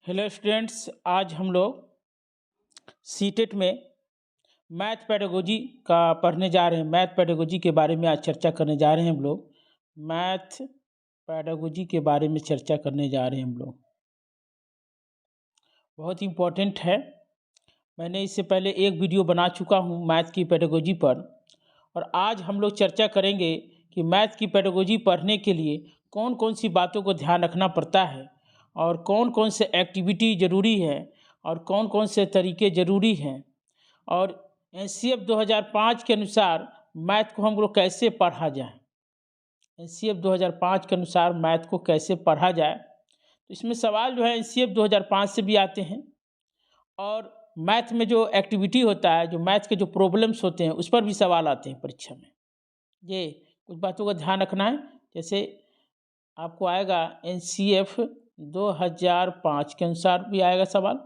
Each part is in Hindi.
हेलो स्टूडेंट्स, आज हम लोग सीटेट में मैथ पेडागोजी का पढ़ने जा रहे हैं। मैथ पेडागोजी के बारे में आज चर्चा करने जा रहे हैं हम लोग। मैथ पेडागोजी के बारे में चर्चा करने जा रहे हैं हम लोग। बहुत इम्पोर्टेंट है। मैंने इससे पहले एक वीडियो बना चुका हूँ मैथ की पेडागोजी पर, और आज हम लोग चर्चा करेंगे कि मैथ की पेडागोजी पढ़ने के लिए कौन कौन सी बातों को ध्यान रखना पड़ता है और कौन कौन से एक्टिविटी ज़रूरी है और कौन कौन से तरीके ज़रूरी हैं, और एनसीएफ 2005 के अनुसार मैथ को हम लोग कैसे पढ़ा जाए। एनसीएफ 2005 के अनुसार मैथ को कैसे पढ़ा जाए, तो इसमें सवाल जो है एनसीएफ 2005 से भी आते हैं, और मैथ में जो एक्टिविटी होता है, जो मैथ के जो प्रॉब्लम्स होते हैं, उस पर भी सवाल आते हैं परीक्षा में। ये कुछ बातों का ध्यान रखना है। जैसे आपको आएगा एनसीएफ 2005 के अनुसार भी आएगा सवाल,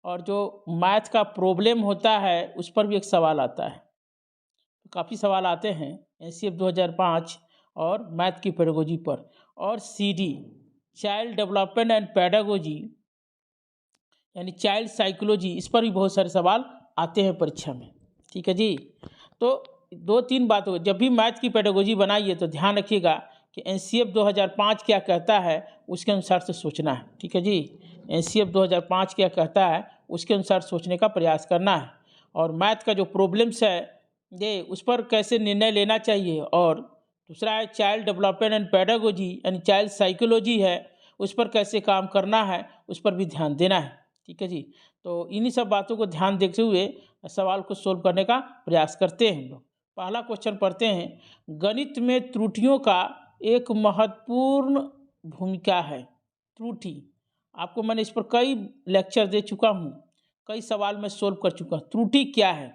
और जो मैथ का प्रॉब्लम होता है उस पर भी एक सवाल आता है। तो काफ़ी सवाल आते हैं एनसीएफ 2005 और मैथ की पेडागोजी पर। और CD child development and pedagogy यानी चाइल्ड साइकोलॉजी, इस पर भी बहुत सारे सवाल आते हैं परीक्षा में। ठीक है जी। तो दो तीन बातों, जब भी मैथ की पेडागोजी बनाइए तो ध्यान रखिएगा कि एनसीएफ 2005 क्या कहता है, उसके अनुसार से सोचना है। ठीक है जी। एनसीएफ 2005 क्या कहता है उसके अनुसार सोचने का प्रयास करना है, और मैथ का जो प्रॉब्लम्स है ये उस पर कैसे निर्णय लेना चाहिए, और दूसरा है चाइल्ड डेवलपमेंट एंड पेडागोजी यानी चाइल्ड साइकोलॉजी है, उस पर कैसे काम करना है, उस पर भी ध्यान देना है। ठीक है जी। तो इन्हीं सब बातों को ध्यान देखते हुए सवाल को सोल्व करने का प्रयास करते हैं हम लोग। पहला क्वेश्चन पढ़ते हैं। गणित में त्रुटियों का एक महत्वपूर्ण भूमिका है। त्रुटि, आपको मैंने इस पर कई लेक्चर दे चुका हूँ, कई सवाल मैं सोल्व कर चुका हूँ। त्रुटि क्या है?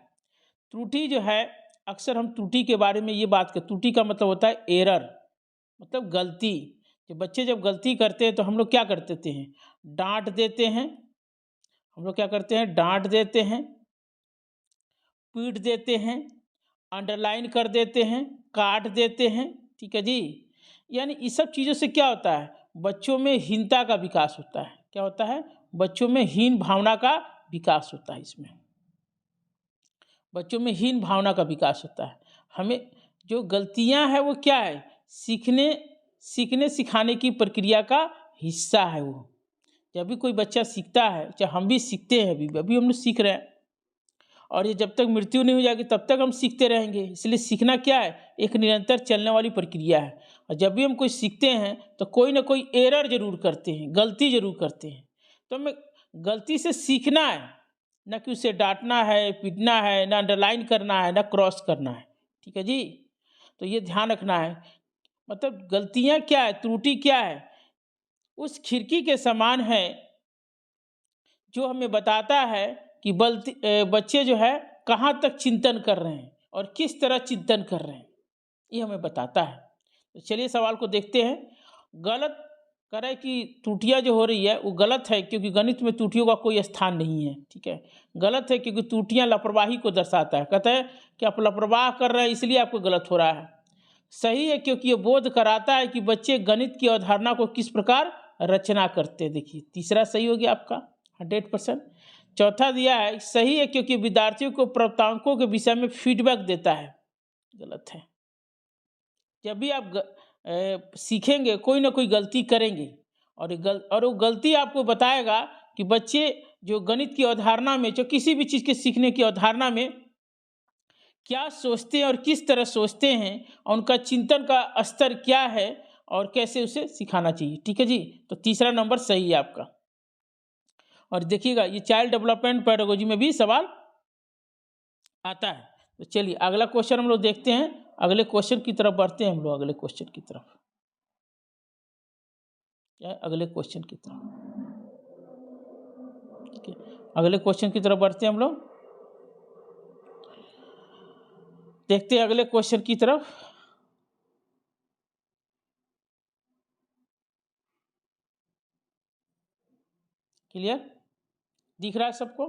त्रुटि जो है, अक्सर हम त्रुटि के बारे में ये बात करते, त्रुटि का मतलब होता है एरर, मतलब गलती। जब बच्चे जब गलती करते हैं तो हम लोग क्या कर देते हैं? डांट देते हैं। हम लोग क्या करते हैं? डांट देते हैं, पीट देते हैं, अंडरलाइन कर देते हैं, काट देते हैं। ठीक है जी। यानी इस सब चीज़ों से क्या होता है? बच्चों में हीनता का विकास होता है। क्या होता है? बच्चों में हीन भावना का विकास होता है। इसमें बच्चों में हीन भावना का विकास होता है। हमें जो गलतियां हैं वो क्या है? सीखने सिखाने की प्रक्रिया का हिस्सा है वो। जब भी कोई बच्चा सीखता है, चाहे हम भी सीखते हैं, अभी हम लोग सीख रहे हैं, और ये जब तक मृत्यु नहीं हो जाएगी तब तक हम सीखते रहेंगे। इसलिए सीखना क्या है? एक निरंतर चलने वाली प्रक्रिया है। और जब भी हम कोई सीखते हैं तो कोई ना कोई एरर जरूर करते हैं, गलती जरूर करते हैं। तो हमें गलती से सीखना है, न कि उसे डांटना है, पीटना है, ना अंडरलाइन करना है, ना क्रॉस करना है। ठीक है जी। तो ये ध्यान रखना है। मतलब गलतियाँ क्या है, त्रुटि क्या है? उस खिड़की के समान है जो हमें बताता है कि बच्चे जो है कहाँ तक चिंतन कर रहे हैं और किस तरह चिंतन कर रहे हैं, ये हमें बताता है। तो चलिए सवाल को देखते हैं। गलत करें कि त्रुटियां जो हो रही है वो गलत है, क्योंकि गणित में त्रुटियों का कोई स्थान नहीं है। ठीक है, गलत है क्योंकि त्रुटियां लापरवाही को दर्शाता है। कहता है कि आप लापरवाह कर रहे हैं इसलिए आपको गलत हो रहा है। सही है क्योंकि ये बोध कराता है कि बच्चे गणित की अवधारणा को किस प्रकार रचना करते हैं। देखिए, तीसरा सही हो गया आपका 100%। चौथा दिया है सही है क्योंकि विद्यार्थियों को प्राप्तांकों के विषय में फीडबैक देता है। गलत है। जब भी आप सीखेंगे कोई ना कोई गलती करेंगे, और वो गलती आपको बताएगा कि बच्चे जो गणित की अवधारणा में, जो किसी भी चीज़ के सीखने की अवधारणा में क्या सोचते हैं और किस तरह सोचते हैं, और उनका चिंतन का स्तर क्या है और कैसे उसे सिखाना चाहिए। ठीक है जी। तो तीसरा नंबर सही है आपका। और देखिएगा ये चाइल्ड डेवलपमेंट पेडागोजी में भी सवाल आता है। तो चलिए अगला क्वेश्चन हम लोग देखते हैं। अगले क्वेश्चन की तरफ बढ़ते हैं हम लोग। अगले क्वेश्चन की तरफ क्या है? अगले क्वेश्चन की तरफ। ठीक है, अगले क्वेश्चन की तरफ बढ़ते हैं हम लोग। देखते हैं अगले क्वेश्चन की तरफ। क्लियर दिख रहा है सबको?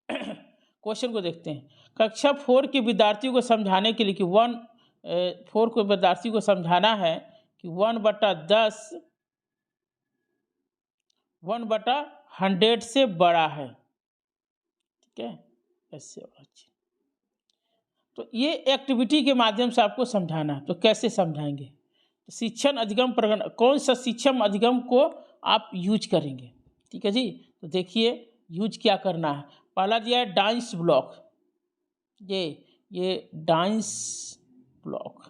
क्वेश्चन को देखते हैं। कक्षा 4 के विद्यार्थियों को समझाने के लिए कि 4 को विद्यार्थी को समझाना है कि 1/10 100 से बड़ा है, ठीक है, ऐसे होना चाहिए। तो ये एक्टिविटी के माध्यम से आपको समझाना है। तो कैसे समझाएंगे? तो शिक्षण अधिगम प्रकरण, कौन सा शिक्षण अधिगम को आप यूज करेंगे, ठीक है जी। तो देखिए यूज क्या करना है। पहला दिया है डांस ब्लॉक, ये डांस ब्लॉक,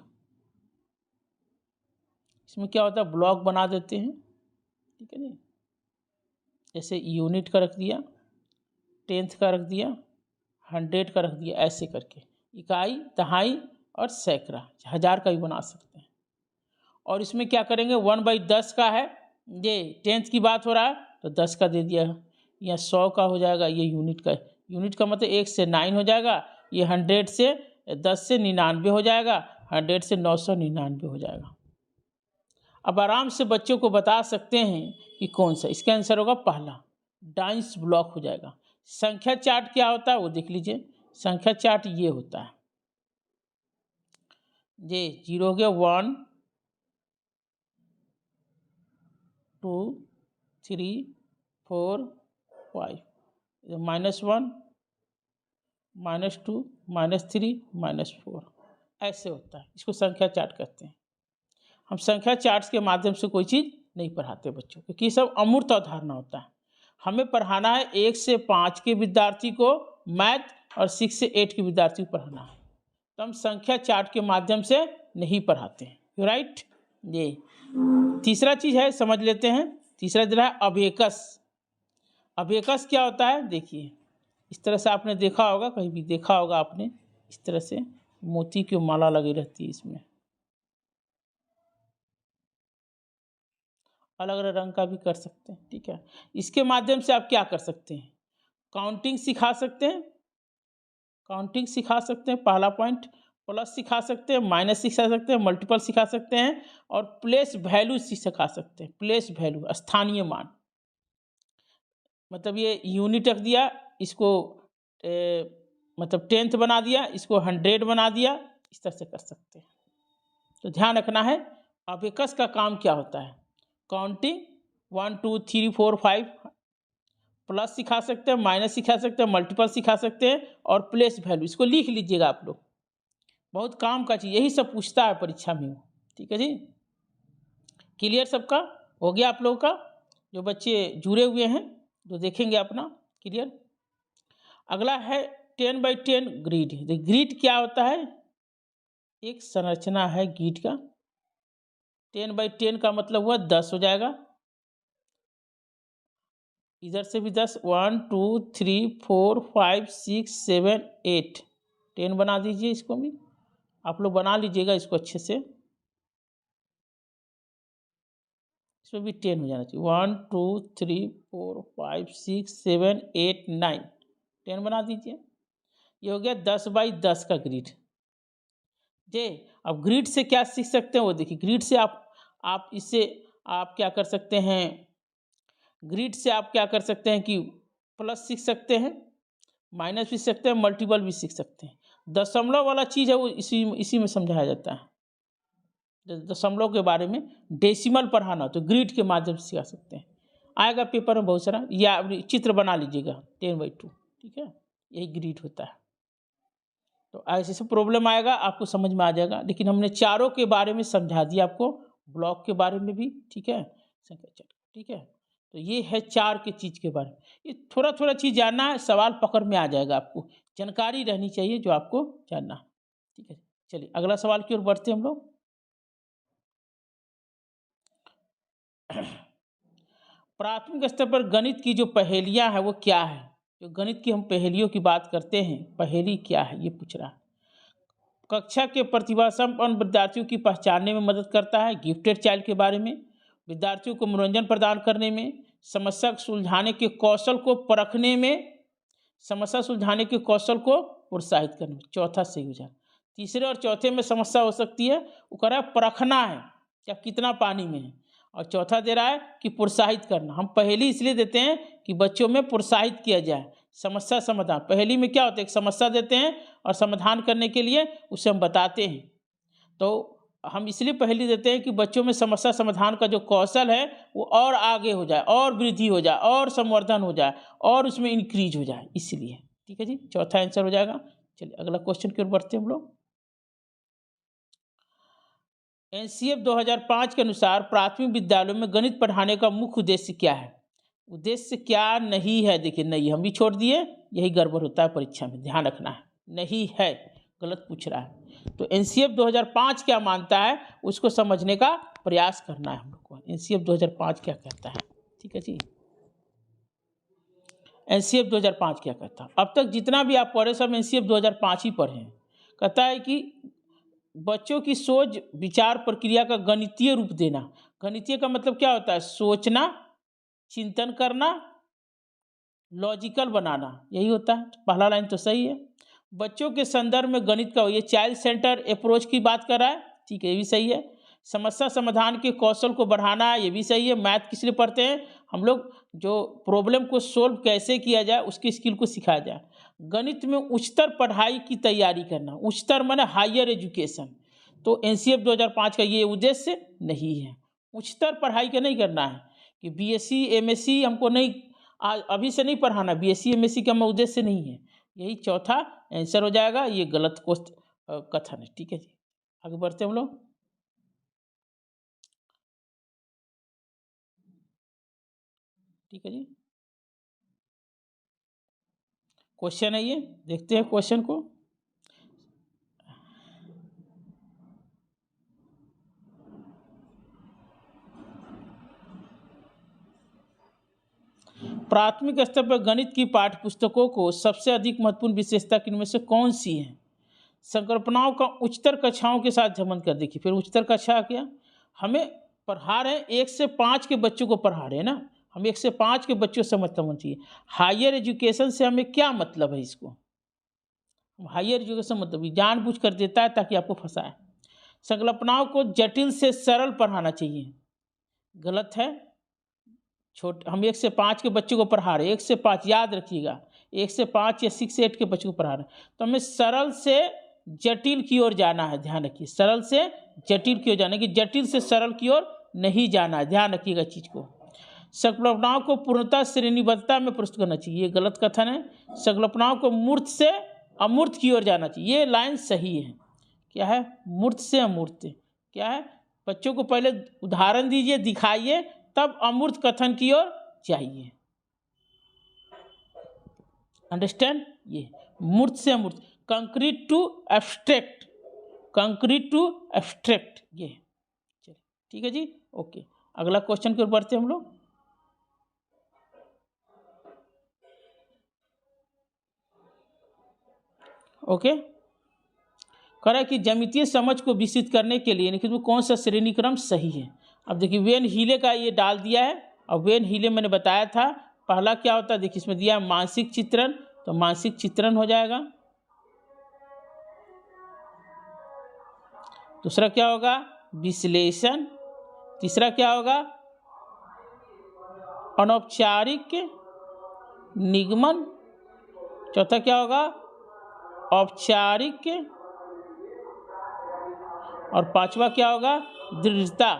इसमें क्या होता है, ब्लॉक बना देते हैं, ठीक है जी। जैसे यूनिट का रख दिया, 10th का रख दिया, 100 का रख दिया, ऐसे करके इकाई, दहाई और सैकड़ा, 1000 का भी बना सकते हैं। और इसमें क्या करेंगे, 1/10 का है, ये 10th की बात हो रहा है तो 10 का दे दिया, या 100 का हो जाएगा, ये यूनिट का, यूनिट का मतलब 1 से 9 हो जाएगा, ये 100 से 10 से 99 हो जाएगा, 100 से 999 हो जाएगा। अब आराम से बच्चों को बता सकते हैं कि कौन सा, इसका आंसर होगा पहला, डांस ब्लॉक हो जाएगा। संख्या चार्ट क्या होता है वो देख लीजिए। संख्या चार्ट ये होता है, ये 0 हो गया, 1 2 3 4 5, -1 -2 -3 -4, ऐसे होता है। इसको संख्या चार्ट कहते हैं। हम संख्या चार्ट के माध्यम से कोई चीज़ नहीं पढ़ाते बच्चों को, क्योंकि सब अमूर्त अवधारणा होता है। हमें पढ़ाना है 1 से 5 के विद्यार्थी को मैथ, और 6 से 8 के विद्यार्थी को पढ़ाना है, तो हम संख्या चार्ट के माध्यम से नहीं पढ़ाते हैं, राइट। ये तीसरा चीज़ है, समझ लेते हैं। तीसरा जो है अबेकस। अबेकस क्या होता है, देखिए इस तरह से आपने देखा होगा, कहीं भी देखा होगा आपने, इस तरह से मोती की माला लगी रहती है, इसमें अलग अलग रंग का भी कर सकते हैं, ठीक है। इसके माध्यम से आप क्या कर सकते हैं, काउंटिंग सिखा सकते हैं, काउंटिंग सिखा सकते हैं, पहला पॉइंट। प्लस सिखा सकते हैं, माइनस सिखा सकते हैं, मल्टीपल सिखा सकते हैं, और प्लेस वैल्यू सिखा सकते हैं। प्लेस वैल्यू, स्थानीय मान, मतलब ये यूनिट रख दिया, इसको मतलब 10th बना दिया, इसको 100 बना दिया, इस तरह से कर सकते हैं। तो ध्यान रखना है, अबेकस का काम क्या होता है, काउंटिंग 1 2 3 4 5, प्लस सिखा सकते हैं, माइनस सिखा सकते हैं, मल्टीपल सिखा सकते हैं, और प्लेस वैल्यू, इसको लिख लीजिएगा आप लोग, बहुत काम का चीज़, यही सब पूछता है परीक्षा में, ठीक है जी। क्लियर सबका हो गया आप लोगों का? जो बच्चे जुड़े हुए हैं तो देखेंगे अपना क्लियर। अगला है 10x10 ग्रिड। ग्रिड क्या होता है, एक संरचना है ग्रिड का। 10x10 का मतलब हुआ 10 हो जाएगा, इधर से भी 10, 1 2 3 4 5 6 7 8, 10 बना दीजिए, इसको भी आप लोग बना लीजिएगा इसको अच्छे से, इसमें भी 10 हो जाना चाहिए। 1 2 3 4 5 6 7 8 9, 10 बना दीजिए। ये हो गया 10x10 का ग्रिड। जे अब ग्रिड से क्या सीख सकते हैं वो देखिए। ग्रिड से आप इससे आप क्या कर सकते हैं, ग्रिड से आप क्या कर सकते हैं कि प्लस सीख सकते हैं, माइनस भी सीख सकते हैं, मल्टीपल भी सीख सकते हैं। दशमलव वाला चीज़ है वो इसी में समझाया जाता है। दशमलव के बारे में डेसिमल पढ़ाना तो ग्रिड के माध्यम से सिखा सकते हैं। आएगा पेपर में बहुत सारा, या चित्र बना लीजिएगा 10x2, ठीक है, यही ग्रिड होता है। तो ऐसे से प्रॉब्लम आएगा, आपको समझ में आ जाएगा। लेकिन हमने चारों के बारे में समझा दिया आपको, ब्लॉक के बारे में भी, ठीक है, ठीक है। तो ये है चार के चीज़ के बारे में। ये थोड़ा थोड़ा चीज़ जानना है, सवाल पकड़ में आ जाएगा, आपको जानकारी रहनी चाहिए जो आपको जानना है, ठीक है। चलिए अगला सवाल की ओर बढ़ते हम लोग। प्राथमिक स्तर पर गणित की जो पहेलियां हैं वो क्या है, जो गणित की हम पहेलियों की बात करते हैं, पहेली क्या है ये पूछ रहा है। कक्षा के प्रतिभा संपन्न विद्यार्थियों की पहचानने में मदद करता है, गिफ्टेड चाइल्ड के बारे में, विद्यार्थियों को मनोरंजन प्रदान करने में, समस्या सुलझाने के कौशल को परखने में, समस्या सुलझाने के कौशल को प्रोत्साहित करने में। चौथा सही हो जाए। तीसरे और चौथे में समस्या हो सकती है, वो कह रहा है परखना है क्या कितना पानी में है, और चौथा दे रहा है कि प्रोत्साहित करना। हम पहेली इसलिए देते हैं कि बच्चों में प्रोत्साहित किया जाए, समस्या समाधान। पहेली में क्या होता है, एक समस्या देते हैं और समाधान करने के लिए उसे हम बताते हैं। तो हम इसलिए पहेली देते हैं कि बच्चों में समस्या समाधान का जो कौशल है वो और आगे हो जाए, और वृद्धि हो जाए, और संवर्धन हो जाए, और उसमें इंक्रीज हो जाए, इसलिए। ठीक है जी, चौथा आंसर हो जाएगा। चलिए अगला क्वेश्चन की ओर बढ़ते हैं हम लोग। एनसीएफ 2005 के अनुसार प्राथमिक विद्यालयों में गणित पढ़ाने का मुख्य उद्देश्य क्या है? उद्देश्य क्या नहीं है? देखिए नहीं हम भी छोड़ दिए, यही गड़बड़ होता है परीक्षा में, ध्यान रखना है। नहीं है, गलत पूछ रहा है। तो एनसीएफ 2005 क्या मानता है उसको समझने का प्रयास करना है हम लोग को। एनसीएफ 2005 क्या कहता है? ठीक है जी, एनसीएफ 2005 क्या कहता है? अब तक जितना भी आप पढ़े सब एनसीएफ 2005 ही पढ़े हैं। कहता है कि बच्चों की सोच विचार प्रक्रिया का गणितीय रूप देना। गणितीय का मतलब क्या होता है? सोचना, चिंतन करना, लॉजिकल बनाना, यही होता है। पहला लाइन तो सही है। बच्चों के संदर्भ में गणित का, ये चाइल्ड सेंटर अप्रोच की बात कर रहा है, ठीक है, ये भी सही है। समस्या समाधान के कौशल को बढ़ाना, ये भी सही है। मैथ किस लिए पढ़ते हैं? हम लोग जो प्रॉब्लम को सोल्व कैसे किया जाए उसकी स्किल को सिखाया जाए। गणित में उच्चतर पढ़ाई की तैयारी करना, उच्चतर माने हायर एजुकेशन। तो एनसीएफ 2005 का ये उद्देश्य नहीं है। उच्चतर पढ़ाई का नहीं करना है कि बीएससी एमएससी हमको नहीं, अभी से नहीं पढ़ाना, बीएससी एमएससी का हमारा उद्देश्य नहीं है। यही चौथा आंसर हो जाएगा। ये गलत कथन है। ठीक है जी, आगे बढ़ते हम लोग। ठीक है जी, क्वेश्चन है ये, देखते हैं क्वेश्चन को। प्राथमिक स्तर पर गणित की पाठ्य पुस्तकों को सबसे अधिक महत्वपूर्ण विशेषता किनमें से कौन सी है? संकल्पनाओं का उच्चतर कक्षाओं के साथ संबंध कर देखिए। फिर उच्चतर कक्षा क्या? हमें पढ़ा रहे हैं 1 से 5 के बच्चों को पढ़ा रहे हैं ना, हम 1 से 5 के बच्चों से मतलब चाहिए। हायर एजुकेशन से हमें क्या मतलब है? इसको हायर एजुकेशन मतलब जानबूझ कर देता है ताकि आपको फंसाए। संकल्पनाओं को जटिल से सरल पढ़ाना चाहिए, गलत है। हम 1 से 5 के बच्चों को पढ़ा रहे हैं, 1 से 5 याद रखिएगा, 1 से 5 या 6 से 8 के बच्चों को पढ़ा रहे हैं, तो हमें सरल से जटिल की ओर जाना है। ध्यान रखिए, सरल से जटिल की ओर जाना, कि जटिल से सरल की ओर नहीं जाना है। ध्यान रखिएगा चीज़ को। संकल्पनाओं को पूर्णतः श्रेणीबद्धता में प्रस्तुत करना चाहिए, ये गलत कथन है। संकल्पनाओं को मूर्त से अमूर्त की ओर जाना चाहिए, ये लाइन सही है। क्या है? मूर्त से अमूर्त। क्या है? बच्चों को पहले उदाहरण दीजिए, दिखाइए, तब अमूर्त कथन की ओर जाइए। अंडरस्टैंड? ये मूर्त से अमूर्त, concrete to abstract, concrete to abstract, ये चलिए ठीक है जी, ओके। अगला क्वेश्चन की ओर बढ़ते हैं हम लोग। ओके, कह रहा है कि ज्यामितीय समझ को विकसित करने के लिए निम्नलिखित में कौन सा श्रेणी क्रम सही है? अब देखिए वेन हीले का ये डाल दिया है, और वेन हीले मैंने बताया था पहला क्या होता है। देखिए इसमें दिया है मानसिक चित्रण, तो मानसिक चित्रण हो जाएगा। दूसरा क्या होगा? विश्लेषण। तीसरा क्या होगा? अनौपचारिक निगमन। चौथा क्या होगा? औपचारिक। और पांचवा क्या होगा? दृढ़ता।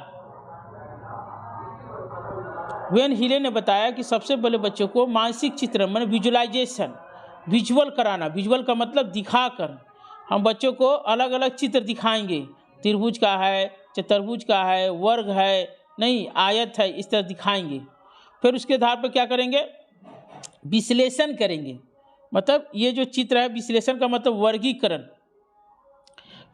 वेन हीले ने बताया कि सबसे पहले बच्चों को मानसिक चित्रण माने विजुअलाइजेशन, विजुअल कराना। विजुअल का मतलब दिखाकर, हम बच्चों को अलग अलग चित्र दिखाएंगे, त्रिभुज का है, चतुर्भुज का है, वर्ग है, नहीं आयत है, इस तरह दिखाएंगे। फिर उसके आधार पर क्या करेंगे? विश्लेषण करेंगे, मतलब ये जो चित्र है, विश्लेषण का मतलब वर्गीकरण।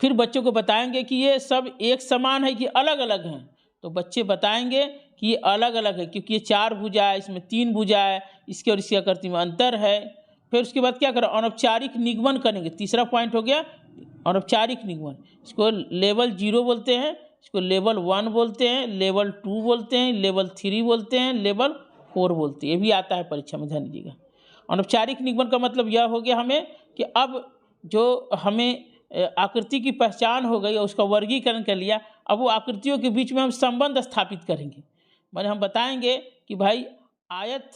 फिर बच्चों को बताएंगे कि ये सब एक समान है कि अलग अलग हैं, तो बच्चे बताएंगे कि ये अलग अलग है क्योंकि ये 4 भुजा है, इसमें 3 भुजा है, इसके और इसकी आकृति में अंतर है। फिर उसके बाद क्या करें? अनौपचारिक निगमन करेंगे। तीसरा पॉइंट हो गया अनौपचारिक निगमन। इसको लेवल 0 बोलते हैं, इसको लेवल 1 बोलते हैं, लेवल 2 बोलते हैं, लेवल 3 बोलते हैं, लेवल 4 बोलते हैं। ये भी आता है परीक्षा में, ध्यान दीजिएगा। अनौपचारिक निगमन का मतलब यह हो गया हमें कि अब जो हमें आकृति की पहचान हो गई और उसका वर्गीकरण कर लिया, अब वो आकृतियों के बीच में हम संबंध स्थापित करेंगे। माने हम बताएंगे कि भाई आयत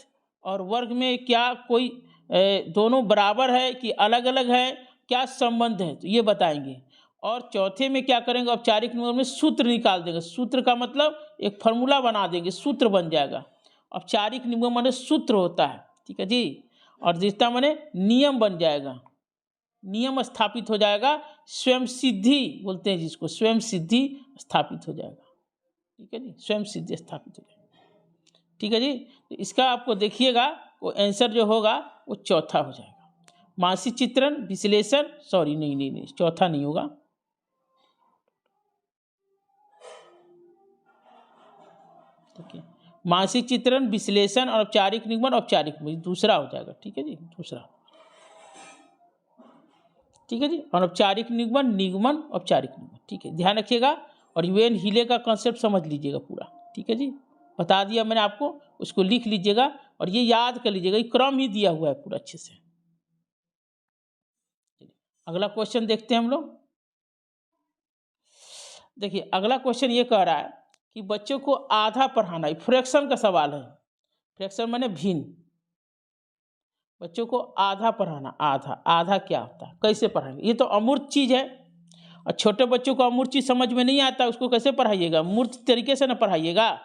और वर्ग में क्या कोई दोनों बराबर है कि अलग अलग है, क्या संबंध है, तो ये बताएंगे। और चौथे में क्या करेंगे, औपचारिक निगमन में सूत्र निकाल देंगे। सूत्र का मतलब एक फार्मूला बना देंगे, सूत्र बन जाएगा। औपचारिक निगमन माने सूत्र होता है, ठीक है जी। और जितना माने नियम बन जाएगा, नियम स्थापित हो जाएगा, स्वयं सिद्धि बोलते हैं जिसको, स्वयं सिद्धि स्थापित हो जाएगा, ठीक है जी, स्वयं सिद्धि स्थापित हो जाएगा, ठीक है जी। तो इसका आपको देखिएगा वो आंसर जो होगा वो चौथा हो जाएगा। मानसिक चित्रण विश्लेषण, सॉरी नहीं, चौथा नहीं होगा। ठीक है, मानसिक चित्रण विश्लेषण और औपचारिक निगमन, औपचारिक दूसरा हो जाएगा, ठीक है जी, दूसरा, ठीक है जी। अनौपचारिक निगमन, निगमन, औपचारिक निगमन, ठीक है, ध्यान रखिएगा। और यूएन हिले का कॉन्सेप्ट समझ लीजिएगा पूरा, ठीक है जी, बता दिया मैंने आपको, उसको लिख लीजिएगा और ये याद कर लीजिएगा, ये क्रम ही दिया हुआ है पूरा अच्छे से। अगला क्वेश्चन देखते हैं हम लोग। देखिए अगला क्वेश्चन ये कह रहा है कि बच्चों को आधा पढ़ाना, फ्रैक्शन का सवाल है। फ्रैक्शन माने भिन्न, बच्चों को आधा पढ़ाना, आधा क्या होता है, कैसे पढ़ाएंगे, ये तो अमूर्त चीज़ है और छोटे बच्चों को अमूर्त चीज़ समझ में नहीं आता, उसको कैसे पढ़ाइएगा, मूर्त तरीके से ना पढ़ाइएगा।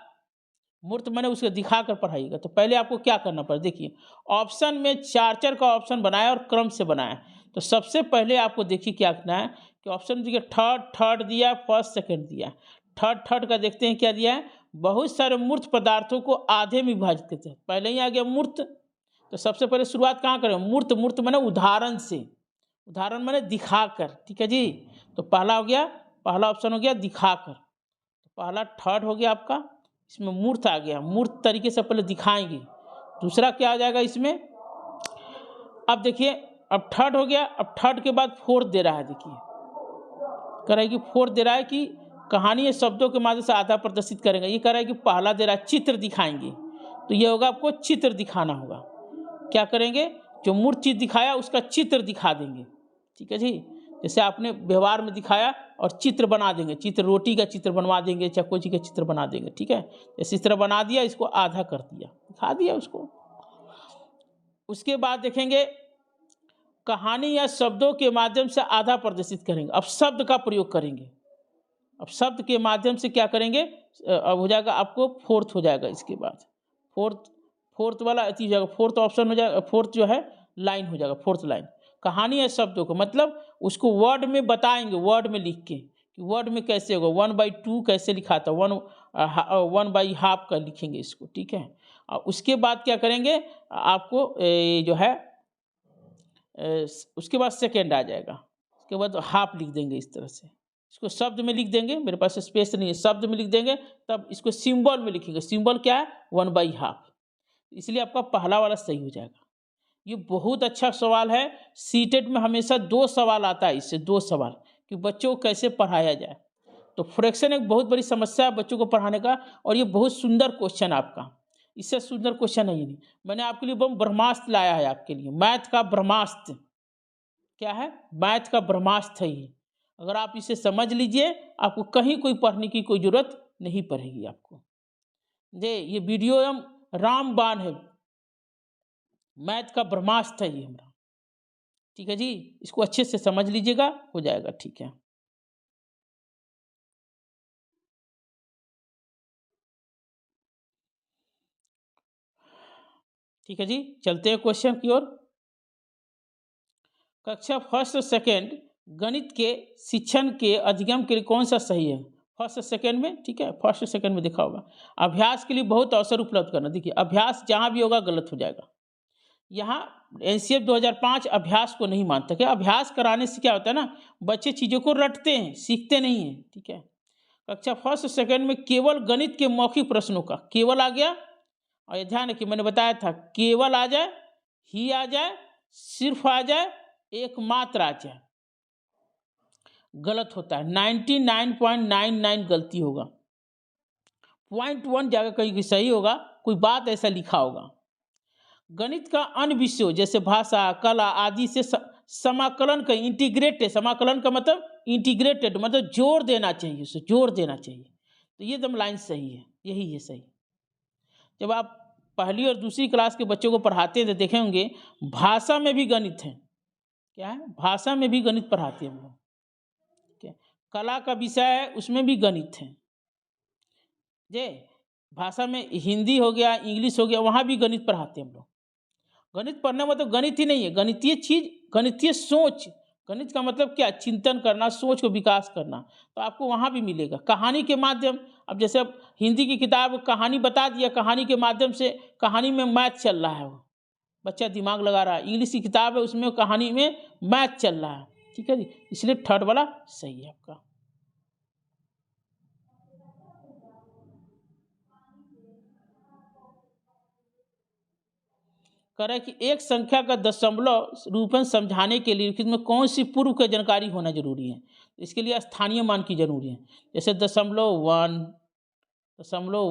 मूर्त मैंने उसको दिखा कर पढ़ाइएगा। तो पहले आपको क्या करना पड़ेगा, देखिए ऑप्शन में 4 का ऑप्शन बनाया और क्रम से बनाया। तो सबसे पहले आपको देखिए क्या करना है कि ऑप्शन देखिए थर्ड दिया, फर्स्ट सेकंड दिया। थर्ड का देखते हैं क्या दिया है, बहुत सारे मूर्त पदार्थों को आधे में विभाजित करते हैं। पहले ही आ गया मूर्त, तो सबसे पहले शुरुआत कहाँ करें, मूर्त माने उदाहरण से, उदाहरण माने दिखाकर, ठीक है जी। तो पहला हो गया, पहला ऑप्शन हो गया दिखाकर, तो पहला थर्ड हो गया आपका, इसमें मूर्त आ गया, मूर्त तरीके से पहले दिखाएंगे। दूसरा क्या आ जाएगा इसमें, अब देखिए अब थर्ड हो गया, अब थर्ड के बाद फोर्थ दे रहा है, देखिए कह रहा है कि फोर्थ दे रहा है कि कहानी या शब्दों के माध्यम से आधा प्रदर्शित करेंगे। ये कह रहा है कि पहला दे रहा है चित्र दिखाएंगे, तो ये होगा आपको चित्र दिखाना होगा। क्या करेंगे, जो मूर्त चीज दिखाया उसका चित्र दिखा देंगे, ठीक है जी। जैसे आपने व्यवहार में दिखाया और चित्र बना देंगे, चित्र रोटी का चित्र बनवा देंगे, चक्को जी का चित्र बना देंगे, ठीक है। जैसे इस तरह बना दिया, इसको आधा कर दिया, दिखा दिया उसको। उसके बाद देखेंगे कहानी या शब्दों के माध्यम से आधा प्रदर्शित करेंगे। अब शब्द का प्रयोग करेंगे, अब शब्द के माध्यम से क्या करेंगे, अब हो जाएगा आपको फोर्थ हो जाएगा। इसके बाद फोर्थ वाला अति हो जाएगा, फोर्थ ऑप्शन हो जाएगा, फोर्थ जो है लाइन हो जाएगा, फोर्थ लाइन। कहानी या शब्दों को मतलब उसको वर्ड में बताएंगे, वर्ड में लिख के कि वर्ड में कैसे होगा, 1/2 कैसे लिखा था, 1/2 का लिखेंगे इसको, ठीक है। और उसके बाद क्या करेंगे, आपको जो है उसके बाद सेकेंड आ जाएगा, उसके बाद हाफ लिख देंगे इस तरह से, इसको शब्द में लिख देंगे, मेरे पास स्पेस नहीं है, शब्द में लिख देंगे, तब इसको सिंबल में लिखेंगे। सिंबल क्या है, 1/2, इसलिए आपका पहला वाला सही हो जाएगा। ये बहुत अच्छा सवाल है, सीटेट में हमेशा 2 सवाल आता है, इससे 2 सवाल कि बच्चों को कैसे पढ़ाया जाए। तो फ्रैक्शन एक बहुत बड़ी समस्या है बच्चों को पढ़ाने का, और ये बहुत सुंदर क्वेश्चन आपका, इससे सुंदर क्वेश्चन है ही नहीं। मैंने आपके लिए ब्रह्मास्त्र लाया है आपके लिए, मैथ का ब्रह्मास्त्र। क्या है, मैथ का ब्रह्मास्त्र है ये। अगर आप इसे समझ लीजिए, आपको कहीं कोई पढ़ने की कोई जरूरत नहीं पड़ेगी आपको। ये वीडियो रामबाण है, मैथ का ब्रह्मास्त्र है ये हमारा, ठीक है जी। इसको अच्छे से समझ लीजिएगा, हो जाएगा, ठीक है। ठीक है जी, चलते हैं क्वेश्चन की ओर। कक्षा फर्स्ट और सेकेंड गणित के शिक्षण के अधिगम के लिए कौन सा सही है, फर्स्ट और सेकेंड में, ठीक है, फर्स्ट और सेकेंड में देखा होगा। अभ्यास के लिए बहुत अवसर उपलब्ध करना, देखिए अभ्यास जहाँ भी होगा गलत हो जाएगा। यहाँ एनसीएफ 2005 अभ्यास को नहीं मानता, क्या अभ्यास कराने से क्या होता है ना, बच्चे चीज़ों को रटते हैं, सीखते नहीं हैं, ठीक है। कक्षा फर्स्ट और सेकेंड में केवल गणित के मौखिक प्रश्नों का केवल आ गया, और ये ध्यान रखिए मैंने बताया था केवल आ जाए, ही आ जाए, सिर्फ आ जाए, एकमात्र आ जाए, गलत होता है। 99.99 गलती होगा, 0.1 जगह कहीं सही होगा, कोई बात ऐसा लिखा होगा। गणित का अन्य विषयों जैसे भाषा, कला आदि से समाकलन का इंटीग्रेटेड, समाकलन का मतलब इंटीग्रेटेड, मतलब जोड़ देना चाहिए, उसे जोड़ देना चाहिए। तो ये एकदम लाइन सही है, यही है सही। जब आप पहली और दूसरी क्लास के बच्चों को पढ़ाते हैं तो देखे होंगे भाषा में भी गणित है, क्या है, भाषा में भी गणित पढ़ाते हैं हम लोग, ठीक है। कला का विषय है, उसमें भी गणित है। जे भाषा में हिंदी हो गया, इंग्लिश हो गया, वहाँ भी गणित पढ़ाते हैं हम लोग। गणित पढ़ने में तो गणित ही नहीं है, गणितीय चीज, गणितीय सोच। गणित का मतलब क्या? चिंतन करना, सोच को विकास करना। तो आपको वहाँ भी मिलेगा कहानी के माध्यम। अब जैसे अब हिंदी की किताब कहानी बता दिया, कहानी के माध्यम से कहानी में मैथ चल रहा है, वो बच्चा दिमाग लगा रहा है। इंग्लिश की किताब है, उसमें कहानी में मैथ चल रहा है। ठीक है जी, इसलिए थर्ड वाला सही है आपका। कह रहा है कि एक संख्या का दशमलव रूप में समझाने के लिए लिखित में कौन सी पूर्व की जानकारी होना जरूरी है? इसके लिए स्थानीय मान की जरूरी है। जैसे दशमलव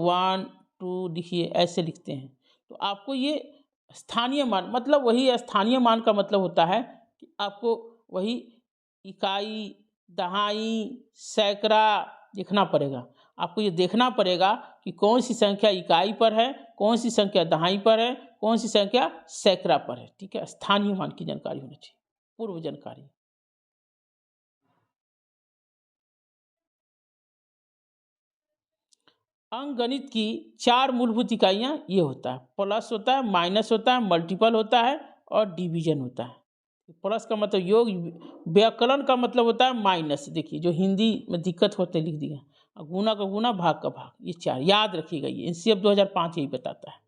1 2 लिखिए, ऐसे लिखते हैं। तो आपको ये स्थानीय मान, मतलब वही स्थानीय मान का मतलब होता है कि आपको वही इकाई, दहाई, सैकड़ा देखना पड़ेगा। आपको ये देखना पड़ेगा कि कौन सी संख्या इकाई पर है, कौन सी संख्या दहाई पर है, कौन सी संख्या सैकड़ा पर है। ठीक है, स्थानीय मान की जानकारी होनी चाहिए, पूर्व जानकारी। अंकगणित की 4 मूलभूत इकाइयाँ ये होता है, प्लस होता है, माइनस होता है, मल्टीपल होता है और डिवीजन होता है। प्लस का मतलब योग, व्याकलन का मतलब होता है माइनस। देखिए जो हिंदी में दिक्कत होते लिख दिया, और गुना का गुना, भाग का भाग, ये 4 याद रखिएगा। ये एनसीएफ 2005 यही बताता है।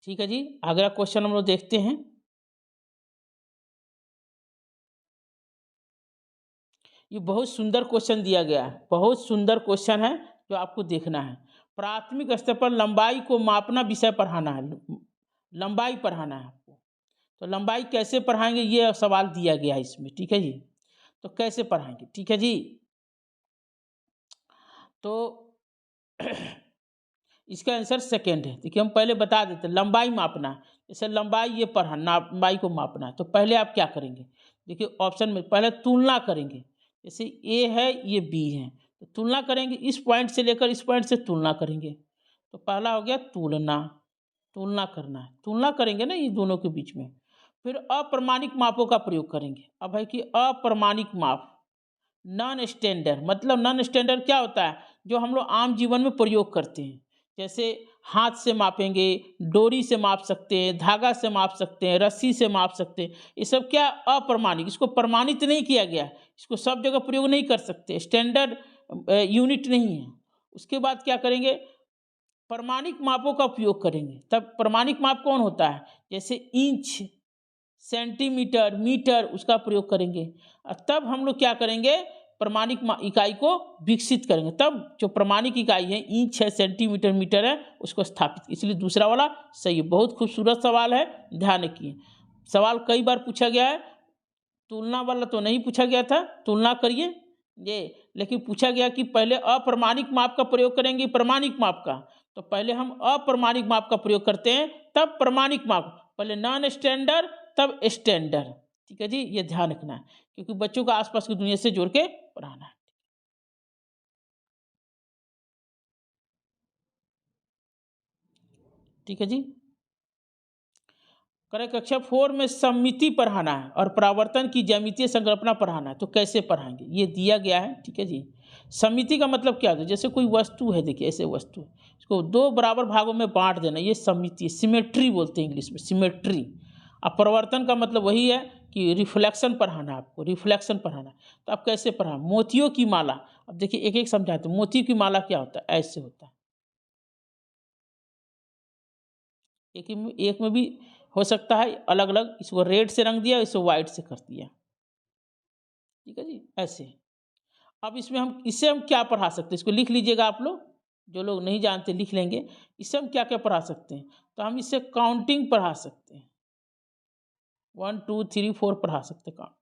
ठीक है जी, अगला क्वेश्चन हम लोग देखते हैं। ये बहुत सुंदर क्वेश्चन दिया गया है, बहुत सुंदर क्वेश्चन है जो आपको देखना है। प्राथमिक स्तर पर लंबाई को मापना विषय पढ़ाना है, लंबाई पढ़ाना है आपको। तो लंबाई कैसे पढ़ाएंगे, ये सवाल दिया गया है इसमें। ठीक है जी, तो कैसे पढ़ाएंगे? ठीक है जी, तो इसका आंसर सेकेंड है। देखिए हम पहले बता देते, लंबाई मापना है। जैसे लंबाई ये पढ़ना, लंबाई को मापना है, तो पहले आप क्या करेंगे? देखिए ऑप्शन में पहले तुलना करेंगे। जैसे ए है, ये बी है, तो तुलना करेंगे, इस पॉइंट से लेकर इस पॉइंट से तुलना करेंगे। तो पहला हो गया तुलना, तुलना करना है, तुलना करेंगे ना ये दोनों के बीच में। फिर अप्रमाणिक मापों का प्रयोग करेंगे। अब है कि अप्रमाणिक माप, नॉन स्टैंडर्ड, मतलब नॉन स्टैंडर्ड क्या होता है? जो हम लोग आम जीवन में प्रयोग करते हैं। जैसे हाथ से मापेंगे, डोरी से माप सकते हैं, धागा से माप सकते हैं, रस्सी से माप सकते हैं। ये सब क्या? अप्रमाणिक, इसको प्रमाणित नहीं किया गया, इसको सब जगह प्रयोग नहीं कर सकते, स्टैंडर्ड यूनिट नहीं है। उसके बाद क्या करेंगे? प्रमाणिक मापों का उपयोग करेंगे। तब प्रमाणिक माप कौन होता है? जैसे इंच, सेंटीमीटर, मीटर, उसका प्रयोग करेंगे। और तब हम लोग क्या करेंगे? प्रमाणिक इकाई को विकसित करेंगे। तब जो प्रमाणिक इकाई है, इंच है, सेंटीमीटर, मीटर है, उसको स्थापित। इसलिए दूसरा वाला सही है। बहुत खूबसूरत सवाल है, ध्यान रखिए। सवाल कई बार पूछा गया है, तुलना वाला तो नहीं पूछा गया था, तुलना करिए ये, लेकिन पूछा गया कि पहले अप्रमाणिक माप का प्रयोग करेंगे, प्रमाणिक माप का। तो पहले हम अप्रमाणिक माप का प्रयोग करते हैं, तब प्रमाणिक माप, पहले नॉन स्टैंडर्ड तब स्टैंडर्ड। ठीक है जी, ये ध्यान रखना है, क्योंकि बच्चों को आसपास की दुनिया से जोड़ के पढ़ाना है। ठीक है जी, करें कक्षा 4 में सममिति पढ़ाना है और परावर्तन की ज्यामितीय संकल्पना पढ़ाना है। तो कैसे पढ़ाएंगे, ये दिया गया है। ठीक है जी, सममिति का मतलब क्या होता है? जैसे कोई वस्तु है, देखिए ऐसे वस्तु है, इसको 2 बराबर भागों में बांट देना, ये सममिति, सिमेट्री बोलते हैं इंग्लिश में, सिमेट्री। अब परिवर्तन का मतलब वही है कि रिफ्लेक्शन पढ़ाना है आपको, रिफ्लेक्शन पढ़ाना है। तो आप कैसे पढ़ा? मोतियों की माला, अब देखिए एक एक समझाते हैं। मोतियों की माला क्या होता है? ऐसे होता है, एक में भी हो सकता है अलग अलग, इसको रेड से रंग दिया, इसको वाइट से कर दिया। ठीक है जी, ऐसे। अब इसमें हम, इससे हम क्या पढ़ा सकते हैं? इसको लिख लीजिएगा आप लोग, जो लोग नहीं जानते लिख लेंगे। इससे हम क्या क्या पढ़ा सकते हैं? तो हम इससे काउंटिंग पढ़ा सकते हैं, 1 2 3 4 पढ़ा सकते हैं, काउंट,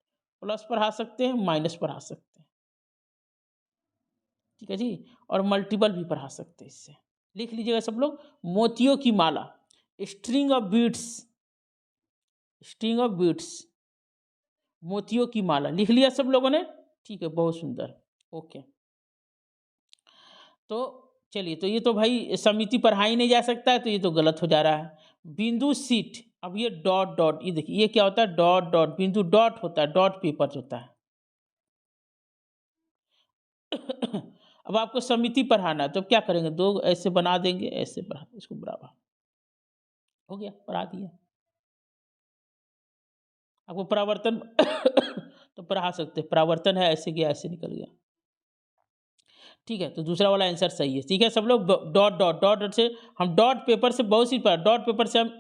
प्लस पढ़ा सकते हैं, माइनस पढ़ा सकते हैं। ठीक है जी, और मल्टीपल भी पढ़ा सकते हैं इससे। लिख लीजिएगा सब लोग, मोतियों की माला, string of beads, string of beads, मोतियों की माला, लिख लिया सब लोगों ने? ठीक है, बहुत सुंदर, ओके। तो चलिए, तो ये तो भाई समिति पढ़ा ही नहीं जा सकता है, तो ये तो गलत हो जा रहा है। बिंदु सीट, अब ये डॉट डॉट, ये देखिए ये क्या होता है? डॉट डॉट, बिंदु डॉट होता है, डॉट पेपर होता है। अब आपको समिति पढ़ाना है तो क्या करेंगे, दो ऐसे बना देंगे, ऐसे बढ़ा इसको बराबर, हो गया, पढ़ा दिया। आपको परावर्तन तो पढ़ा सकते हैं, परावर्तन है, ऐसे गया ऐसे निकल गया, ठीक है। तो दूसरा वाला आंसर सही है, ठीक है। सब लोग डॉट डॉट डॉट डॉट से, हम डॉट पेपर से बहुत सी डॉट पेपर से हम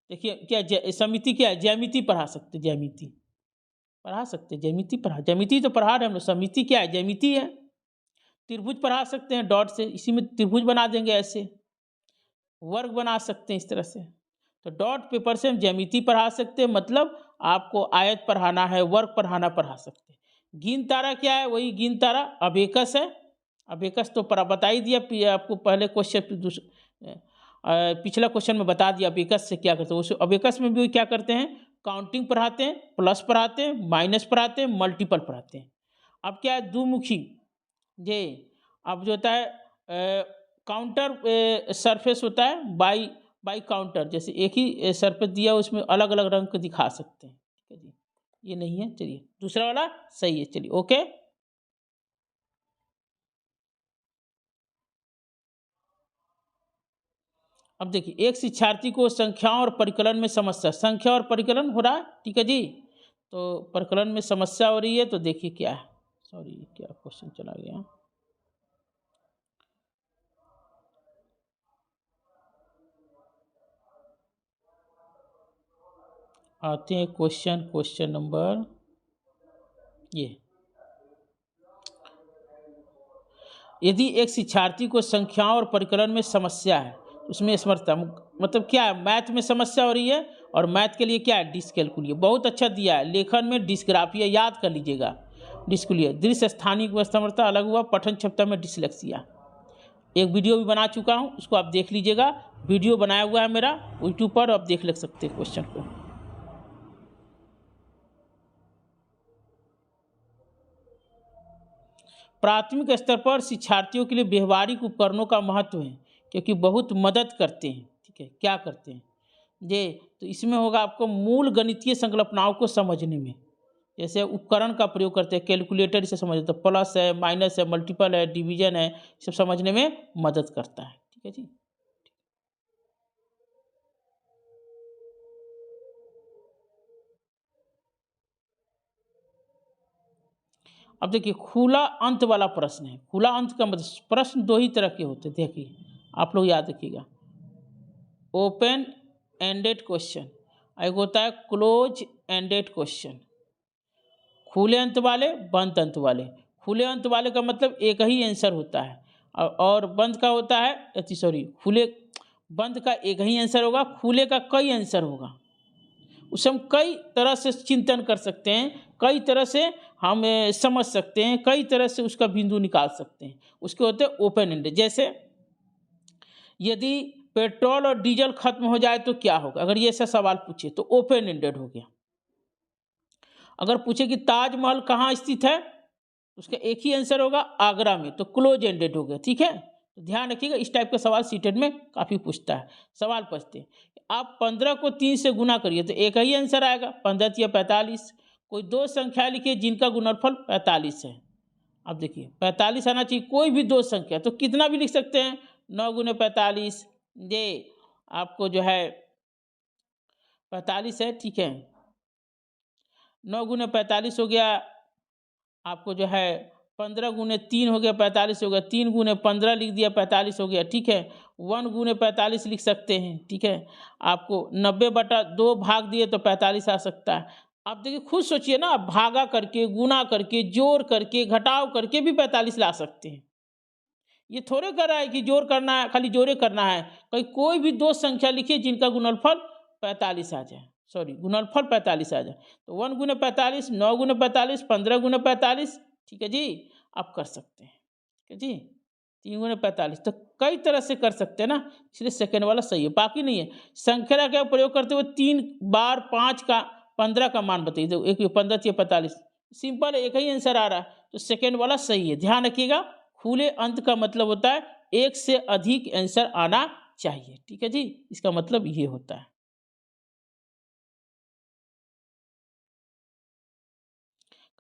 देखिए क्या समिति क्या है, ज्यामिति पढ़ा सकते, ज्यामिति पढ़ा सकते, ज्यामिति पढ़ा, ज्यामिति तो पढ़ा रहे हम लोग, समिति क्या है, ज्यामिति है। त्रिभुज पढ़ा सकते हैं डॉट से, इसी में त्रिभुज बना देंगे, ऐसे वर्ग बना सकते हैं इस तरह से। तो डॉट पेपर से हम ज्यामिति पढ़ा सकते हैं, मतलब आपको आयत पढ़ाना है, वर्ग पढ़ा सकते हैं। गिन तारा क्या है, वही गिन तारा अबेकस है। अबेकस तो बता ही दिया आपको पहले क्वेश्चन, पिछला क्वेश्चन में बता दिया अबेकस से क्या करते हैं। उस अबेकस में भी क्या करते हैं, काउंटिंग पढ़ाते हैं, प्लस पढ़ाते हैं, माइनस पढ़ाते हैं, मल्टीपल पढ़ाते हैं। अब क्या है, द्विमुखी ये, अब जो होता है काउंटर सरफेस होता है, बाई बाई काउंटर, जैसे एक ही सरफेस दिया उसमें अलग अलग रंग को दिखा सकते हैं, ठीक है जी। ये नहीं है, चलिए दूसरा वाला सही है, चलिए ओके। अब देखिए, एक शिक्षार्थी को संख्याओं और परिकलन में समस्या, संख्या और परिकलन हो रहा है, ठीक है जी। तो परिकलन में समस्या हो रही है, तो देखिए क्या है, सॉरी क्या क्वेश्चन चला गया, आते हैं क्वेश्चन नंबर ये। यदि एक शिक्षार्थी को संख्याओं और परिकलन में समस्या है, उसमें समर्थता मतलब क्या है, मैथ में समस्या हो रही है, और मैथ के लिए क्या है, डिस्कैलकुलिए, बहुत अच्छा दिया है, लेखन में डिस्ग्राफिया याद कर लीजिएगा, डिस्कुलिए, दृश्य स्थानिक असमर्थता अलग हुआ, पठन क्षमता में डिसलेक्सिया। एक वीडियो भी बना चुका हूँ, उसको आप देख लीजिएगा, वीडियो बनाया हुआ है मेरा यूट्यूब पर, आप देख सकते हैं क्वेश्चन को। प्राथमिक स्तर पर शिक्षार्थियों के लिए व्यवहारिक उपकरणों का महत्व है, क्योंकि बहुत मदद करते हैं, ठीक है। क्या करते हैं ये, तो इसमें होगा आपको मूल गणितीय संकल्पनाओं को समझने में, जैसे उपकरण का प्रयोग करते हैं, कैलकुलेटर से समझते, तो प्लस है, माइनस है, मल्टीपल है, डिवीजन है, सब समझने में मदद करता है, ठीक है जी। अब देखिए, खुला अंत वाला प्रश्न है, खुला अंत का मतलब, प्रश्न दो ही तरह के होते हैं, देखिए आप लोग याद रखिएगा, ओपन एंडेड क्वेश्चन, एक होता है क्लोज एंडेड क्वेश्चन, खुले अंत वाले, बंद अंत वाले। खुले अंत वाले का मतलब एक ही आंसर होता है, और बंद का होता है, सॉरी खुले, बंद का एक ही आंसर होगा, खुले का कई आंसर होगा। उसे हम कई तरह से चिंतन कर सकते हैं, कई तरह से हम समझ सकते हैं, कई तरह से उसका बिंदु निकाल सकते हैं, उसके होते हैं ओपन एंडेड। जैसे यदि पेट्रोल और डीजल खत्म हो जाए तो क्या होगा, अगर ये ऐसा सवाल पूछे तो ओपन एंडेड हो गया। अगर पूछे कि ताजमहल कहाँ स्थित है, उसका एक ही आंसर होगा, आगरा में, तो क्लोज एंडेड हो गया, ठीक है। तो ध्यान रखिएगा, इस टाइप का सवाल सीटेट में काफ़ी पूछता है। सवाल पूछते हैं, आप 15 को 3 से गुना करिए तो एक ही आंसर आएगा, 15 या 45। कोई दो संख्या लिखिए जिनका गुणनफल 45 है। अब देखिए 45 आना चाहिए, कोई भी दो संख्या, तो कितना भी लिख सकते हैं, 9 गुने 45, ये आपको जो है 45 है, ठीक है। 9 गुने 45 हो गया आपको जो है, 15 गुने 3 हो गया 45 हो गया, 3 गुने 15 लिख दिया 45 हो गया, ठीक है। 1 गुने 45 लिख सकते हैं, ठीक है। आपको 90/2 भाग दिए तो 45 आ सकता है। आप देखिए खुद सोचिए ना, भागा करके, गुना करके, जोड़ करके, घटाव करके भी 45 ला सकते हैं। ये थोड़े कर रहा है कि जोड़ करना है, खाली जोड़े करना है, कहीं कोई भी दो संख्या लिखिए जिनका गुणनफल 45 आ जाए, सॉरी गुणनफल 45 आ जाए, तो 1 गुने 45, 9 गुने 45, 15 गुने 45, ठीक है जी, आप कर सकते हैं, ठीक है जी। 3 गुने 45, तो कई तरह से कर सकते हैं ना, इसलिए सेकेंड वाला सही है, बाकी नहीं है। संख्या का प्रयोग करते हुए 3 बार 5 का 15 का मान बताइए, तो एक 15 या 45, सिंपल एक ही आंसर आ रहा है, तो सेकेंड वाला सही है। ध्यान रखिएगा, खुले अंत का मतलब होता है एक से अधिक आंसर आना चाहिए, ठीक है जी, इसका मतलब ये होता है।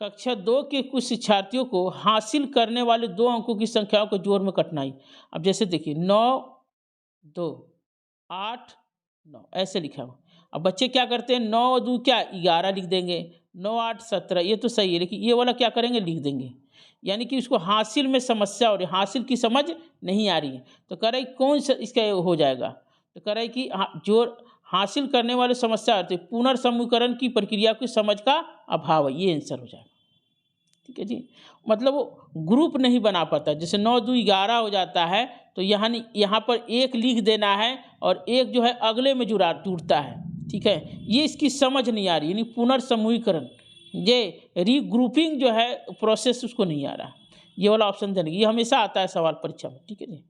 कक्षा 2 के कुछ शिक्षार्थियों को हासिल करने वाले 2 अंकों की संख्याओं को जोड़ में कठिनाई। अब जैसे देखिए 9, 2, 8, 9 ऐसे लिखा हुआ। अब बच्चे क्या करते हैं, 9 2 क्या 11 लिख देंगे, 9 8 17, ये तो सही है, लेकिन ये वाला क्या करेंगे, लिख देंगे। यानी कि उसको हासिल में समस्या हो रही है, हासिल की समझ नहीं आ रही है। तो कह रहा है कौन सा इसका ये हो जाएगा, तो कह रहा है कि जो हासिल करने वाले समस्या आती है, पुनर्समूहीकरण की प्रक्रिया की समझ का अभाव है, ये आंसर हो जाएगा। ठीक है जी, मतलब वो ग्रुप नहीं बना पाता। जैसे 9 2 11 हो जाता है, तो यहाँ पर एक लिख देना है और एक जो है अगले में जुड़ता है। ठीक है, ये इसकी समझ नहीं आ रही, यानी पुनर्समूहीकरण, ये रीग्रुपिंग जो है प्रोसेस उसको नहीं आ रहा। ये वाला ऑप्शन देने, ये हमेशा आता है सवाल परीक्षा में। ठीक है जी।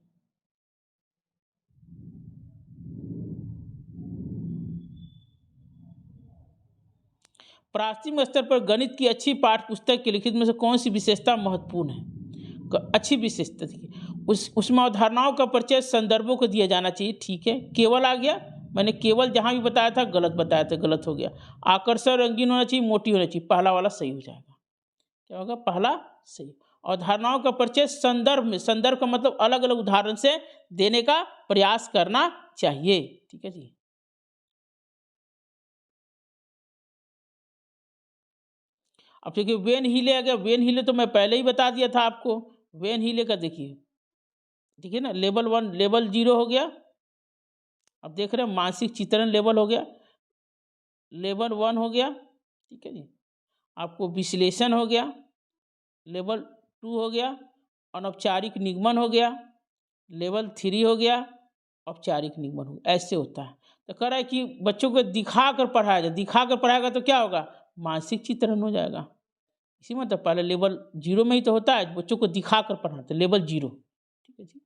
प्राथमिक स्तर पर गणित की अच्छी पाठ्य पुस्तक के लिखित में से कौन सी विशेषता महत्वपूर्ण है? अच्छी विशेषता थी उसमें अवधारणाओं का परिचय संदर्भों को दिया जाना चाहिए। ठीक है, केवल आ गया, मैंने केवल जहां भी बताया था गलत बताया था, गलत हो गया। आकर्षण रंगीन होना चाहिए, मोटी होना चाहिए, पहला वाला सही हो जाएगा। क्या होगा, पहला सही। अवधारणाओं का परिचय संदर्भ में, संदर्भ का मतलब अलग अलग उदाहरण से देने का प्रयास करना चाहिए। ठीक है जी। अब देखिए वेन हीले आ गया, वेन हीले तो मैं पहले ही बता दिया था आपको। वेन हीले का देखिए, देखिए ना, लेवल 1 लेवल 0 हो गया। अब देख रहे हैं मानसिक चित्रण लेवल हो गया, लेवल 1 हो गया। ठीक है जी। आपको विश्लेषण हो गया, लेवल 2 हो गया। अनौपचारिक निगमन हो गया, लेवल 3 हो गया। औपचारिक निगमन हो गया। ऐसे होता है। तो कह रहा है कि बच्चों को दिखा कर पढ़ाया जाए, दिखा कर पढ़ाएगा तो क्या होगा, मानसिक चित्रण हो जाएगा। इसी मतलब पहले लेवल 0 में ही तो होता है, बच्चों को दिखा कर पढ़ाते, लेवल 0। ठीक है जी।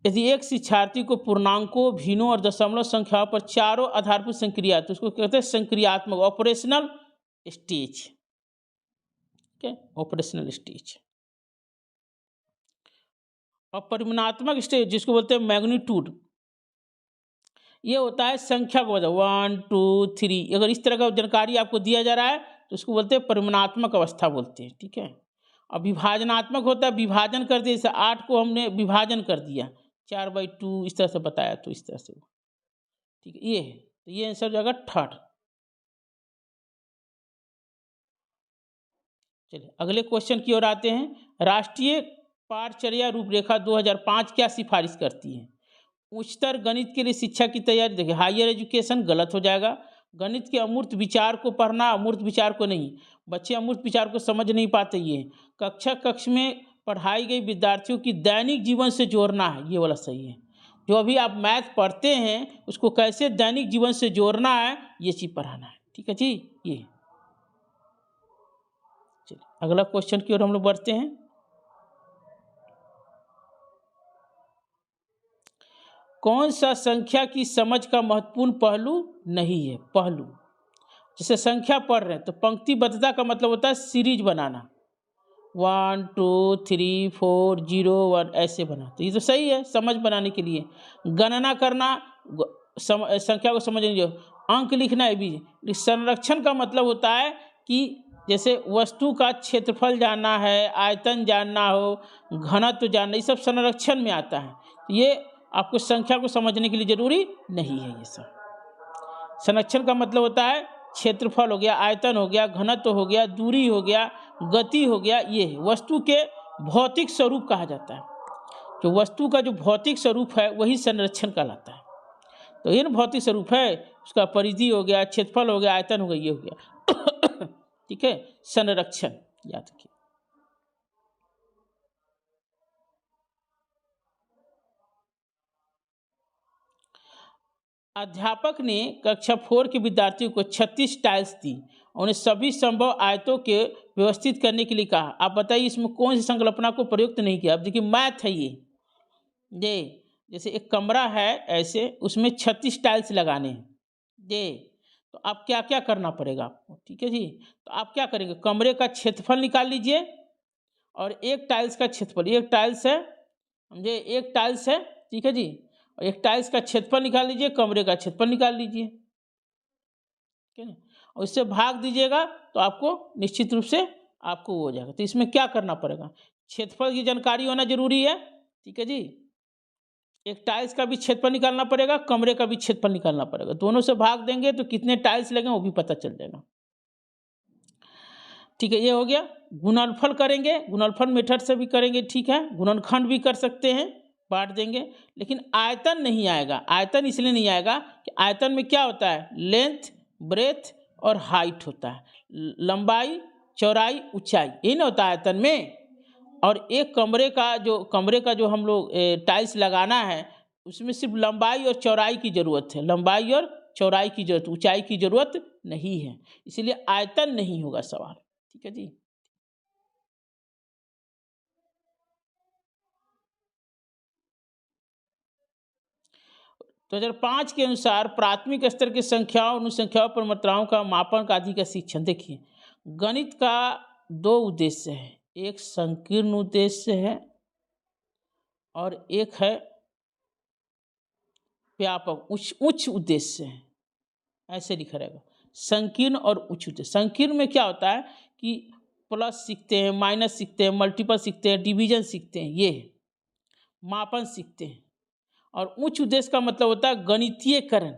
यदि एक शिक्षार्थी को पूर्णांकों, भिन्नों और दशमलव संख्याओं पर चारों आधारभूत संक्रिया, तो उसको कहते हैं संक्रियात्मक, ऑपरेशनल स्टेज। ठीक है, ऑपरेशनल स्टेज। और परिमाणात्मक स्टेज जिसको बोलते हैं मैग्नीट्यूड, ये होता है संख्या को बता 1 2 3। अगर इस तरह का जानकारी आपको दिया जा रहा है तो उसको बोलते हैं परिमाणात्मक अवस्था बोलते हैं। ठीक है, अब विभाजनात्मक होता है, विभाजन कर दिया, जैसे 8 को हमने विभाजन कर दिया 4/2, इस तरह से बताया, तो इस तरह से। ठीक है, ये है, तो ये आंसर जाएगा थर्ड। चलिए अगले क्वेश्चन की ओर आते हैं। राष्ट्रीय पाठचर्या रूपरेखा 2005 क्या सिफारिश करती है? उच्चतर गणित के लिए शिक्षा की तैयारी, देखिए हायर एजुकेशन गलत हो जाएगा। गणित के अमूर्त विचार को पढ़ना, अमूर्त विचार को नहीं। बच्चे अमूर्त विचार को समझ नहीं पाते। ये कक्ष में पढ़ाई गई विद्यार्थियों की दैनिक जीवन से जोड़ना है, ये वाला सही है। जो अभी आप मैथ पढ़ते हैं उसको कैसे दैनिक जीवन से जोड़ना है, ये चीज़ पढ़ाना है। ठीक है जी। ये चलिए अगला क्वेश्चन की ओर हम लोग बढ़ते हैं। कौन सा संख्या की समझ का महत्वपूर्ण पहलू नहीं है? पहलू, जैसे संख्या पढ़ रहे हैं तो पंक्तिबद्धता का मतलब होता है सीरीज बनाना, 1 2 3 4 0 1 ऐसे बना, तो ये तो सही है समझ बनाने के लिए। गणना करना, संख्या को समझने जो अंक लिखना है भी। संरक्षण का मतलब होता है कि जैसे वस्तु का क्षेत्रफल जानना है, आयतन जानना हो, घनत्व जानना, ये सब संरक्षण में आता है। ये आपको संख्या को समझने के लिए जरूरी नहीं है। ये सब संरक्षण का मतलब होता है क्षेत्रफल हो गया, आयतन हो गया, घनत्व हो गया, दूरी हो गया, गति हो गया, ये है वस्तु के भौतिक स्वरूप कहा जाता है। जो वस्तु का जो भौतिक स्वरूप है वही संरक्षण कहलाता है। तो ये ना भौतिक स्वरूप है, उसका परिधि हो गया, क्षेत्रफल हो गया, आयतन हो गया, ये हो गया। ठीक है, संरक्षण याद रखिए। अध्यापक ने कक्षा 4 के विद्यार्थियों को 36 टाइल्स दी, उन्हें सभी संभव आयतों के व्यवस्थित करने के लिए कहा। आप बताइए इसमें कौन सी संकल्पना को प्रयुक्त नहीं किया? अब देखिए मैथ है ये जैसे एक कमरा है ऐसे, उसमें 36 टाइल्स लगाने हैं ये, तो आप क्या क्या करना पड़ेगा आपको? ठीक है जी, तो आप क्या करेंगे, कमरे का क्षेत्रफल निकाल लीजिए और एक टाइल्स का क्षेत्रफल, एक टाइल्स है समझे, एक टाइल्स है। ठीक है जी, और एक टाइल्स का क्षेत्रफल निकाल लीजिए, कमरे का क्षेत्रफल निकाल लीजिए, ठीक है। और इससे भाग दीजिएगा तो आपको निश्चित रूप से आपको वो हो जाएगा। तो इसमें क्या करना पड़ेगा, क्षेत्रफल की जानकारी होना जरूरी है, ठीक है जी। एक टाइल्स का भी क्षेत्रफल निकालना पड़ेगा, कमरे का भी क्षेत्रफल निकालना पड़ेगा। दोनों से भाग देंगे तो कितने टाइल्स लगे वो भी पता चल जाएगा, ठीक है। ये हो गया। गुणनफल करेंगे, गुणनफल मेथड से भी करेंगे, ठीक है। गुणनखंड भी कर सकते हैं, बांट देंगे। लेकिन आयतन नहीं आएगा। आयतन इसलिए नहीं आएगा कि आयतन में क्या होता है, लेंथ, ब्रेथ और हाइट होता है, लंबाई, चौड़ाई, ऊंचाई, यही ना होता है आयतन में। और एक कमरे का जो हम लोग टाइल्स लगाना है, उसमें सिर्फ लंबाई और चौड़ाई की ज़रूरत है, लंबाई और चौड़ाई की जरूरत, ऊंचाई की ज़रूरत नहीं है। इसलिए आयतन नहीं होगा सवाल, ठीक है जी। तो 2005 के अनुसार प्राथमिक स्तर की संख्याओं, अनुसंख्याओं पर मात्राओं का मापन का आदि का शिक्षण। देखिए, गणित का दो उद्देश्य है, एक संकीर्ण उद्देश्य है और एक है व्यापक उच्च उद्देश्य है। ऐसे लिखा रहेगा, संकीर्ण और उच्च उद्देश्य। संकीर्ण में क्या होता है कि प्लस सीखते हैं, माइनस सीखते हैं, मल्टीपल सीखते हैं, डिवीजन सीखते हैं, ये मापन सीखते हैं। और उच्च उद्देश्य का मतलब होता है गणितीयकरण।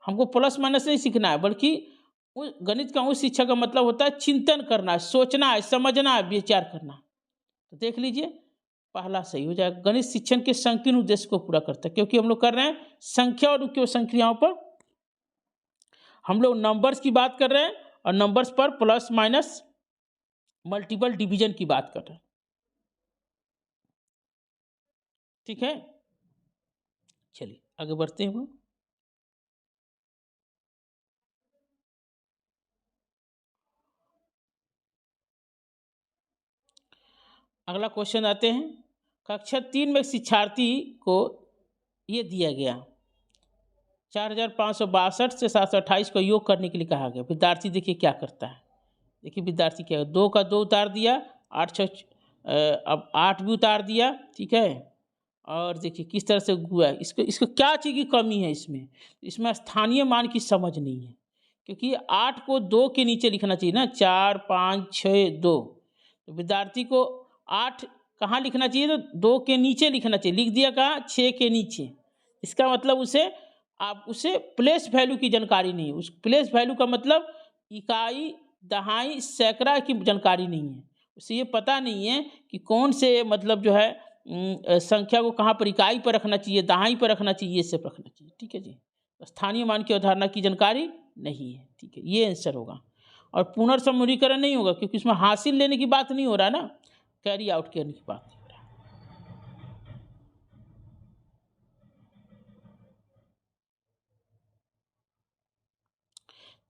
हमको प्लस माइनस नहीं सीखना है, बल्कि गणित का उस शिक्षा का मतलब होता है चिंतन करना है, सोचना है, समझना है, विचार करना। तो देख लीजिए, पहला सही हो जाएगा। गणित शिक्षण के संकीर्ण उद्देश्य को पूरा करता है, क्योंकि हम लोग कर रहे हैं संख्या और उनकी संक्रियाओं पर, हम लोग नंबर्स की बात कर रहे हैं और नंबर्स पर प्लस माइनस मल्टीपल डिवीजन की बात कर रहे हैं, ठीक है। चलिए आगे बढ़ते हैं हम लोग। अगला क्वेश्चन आते हैं। कक्षा 3 में शिक्षार्थी को ये दिया गया 4562 से 728 को योग करने के लिए कहा गया। विद्यार्थी देखिए क्या करता है, देखिए विद्यार्थी क्या, 2 का 2 उतार दिया, 8 अब 8 भी उतार दिया, ठीक है। और देखिए किस तरह से हुआ है, इसको क्या चीज़ की कमी है इसमें स्थानीय मान की समझ नहीं है, क्योंकि 8 को 2 के नीचे लिखना चाहिए ना, 4 5 6 2। तो विद्यार्थी को 8 कहाँ लिखना चाहिए, तो 2 के नीचे लिखना चाहिए, लिख दिया कहाँ, 6 के नीचे। इसका मतलब उसे प्लेस वैल्यू की जानकारी नहीं है। उस प्लेस वैल्यू का मतलब इकाई, दहाई, सैकड़ा की जानकारी नहीं है। उसे ये पता नहीं है कि कौन से मतलब जो है संख्या को कहाँ पर इकाई पर रखना चाहिए, दहाई पर रखना चाहिए, ये सब रखना चाहिए, ठीक है जी। स्थानीय मान की अवधारणा की जानकारी नहीं है, ठीक है, ये आंसर होगा। और पुनर्समूहीकरण नहीं होगा, क्योंकि इसमें हासिल लेने की बात नहीं हो रहा ना, कैरी आउट करने की बात नहीं हो रहा।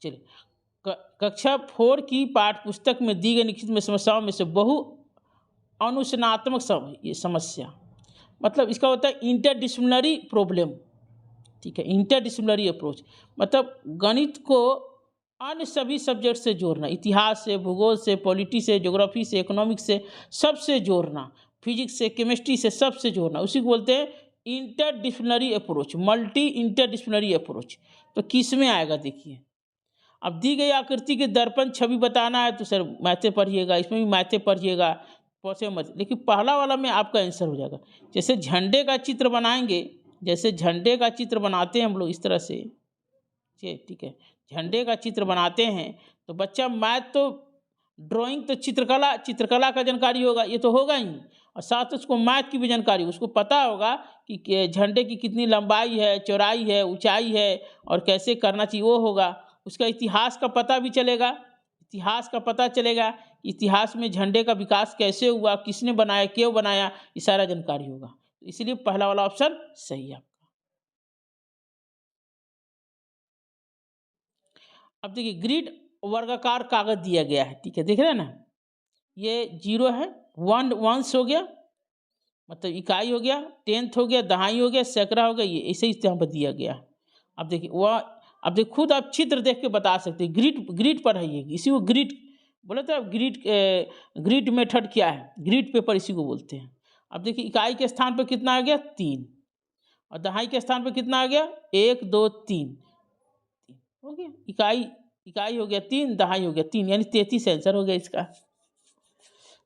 चलिए, कक्षा 4 की पाठ्य पुस्तक में दी गई लिखित में समस्याओं में से बहु अनुशासनात्मक समस्या, मतलब इसका होता है इंटरडिसिप्लिनरी प्रॉब्लम, ठीक है। इंटरडिसिप्लिनरी अप्रोच मतलब गणित को अन्य सभी सब्जेक्ट से जोड़ना, इतिहास से, भूगोल से, पॉलिटी से, ज्योग्राफी से, इकोनॉमिक्स से, सबसे जोड़ना, फिजिक्स से, केमिस्ट्री से, सबसे जोड़ना, उसी को बोलते हैं interdisciplinary approach, multi interdisciplinary approach. तो किस में आएगा देखिए, अब दी गई आकृति के दर्पण छवि बताना है तो सर मैथे पढ़िएगा, इसमें भी मैथे पढ़िएगा, पहुँचे मत, लेकिन पहला वाला में आपका आंसर हो जाएगा। जैसे झंडे का चित्र बनाएंगे, जैसे झंडे का चित्र बनाते हैं हम लोग इस तरह से, ठीक है, झंडे का चित्र बनाते हैं तो बच्चा मैथ तो ड्राइंग तो चित्रकला का जानकारी होगा, ये तो होगा ही, और साथ उसको मैथ की भी जानकारी, उसको पता होगा कि झंडे की कितनी लंबाई है, चौड़ाई है, ऊंचाई है और कैसे करना चाहिए, वो होगा। उसका इतिहास का पता भी चलेगा, इतिहास में झंडे का विकास कैसे हुआ, किसने बनाया, क्यों बनाया, ये सारा जानकारी होगा। इसलिए पहला वाला ऑप्शन सही है आपका। अब देखिए, ग्रिड वर्गाकार कागज दिया गया है, ठीक है, देख रहे हैं ना, ये 0 है, 1 वंश हो गया, मतलब इकाई हो गया, टेंथ हो गया, दहाई हो गया, सैकड़ा हो गया, ये ऐसे ही यहाँ पर दिया गया। अब देखिए अब देखिए खुद आप चित्र देख के बता सकते हैं, ग्रिड पर है ये, इसी को ग्रिड बोले तो, ग्रिड मेथड क्या है, ग्रिड पेपर इसी को बोलते हैं। अब देखिए इकाई के स्थान पर कितना आ गया, 3, और दहाई के स्थान पे कितना आ गया, 1 2 3 हो गया। इकाई इकाई हो गया 3, दहाई हो गया 3, यानी 33 आंसर हो गया इसका।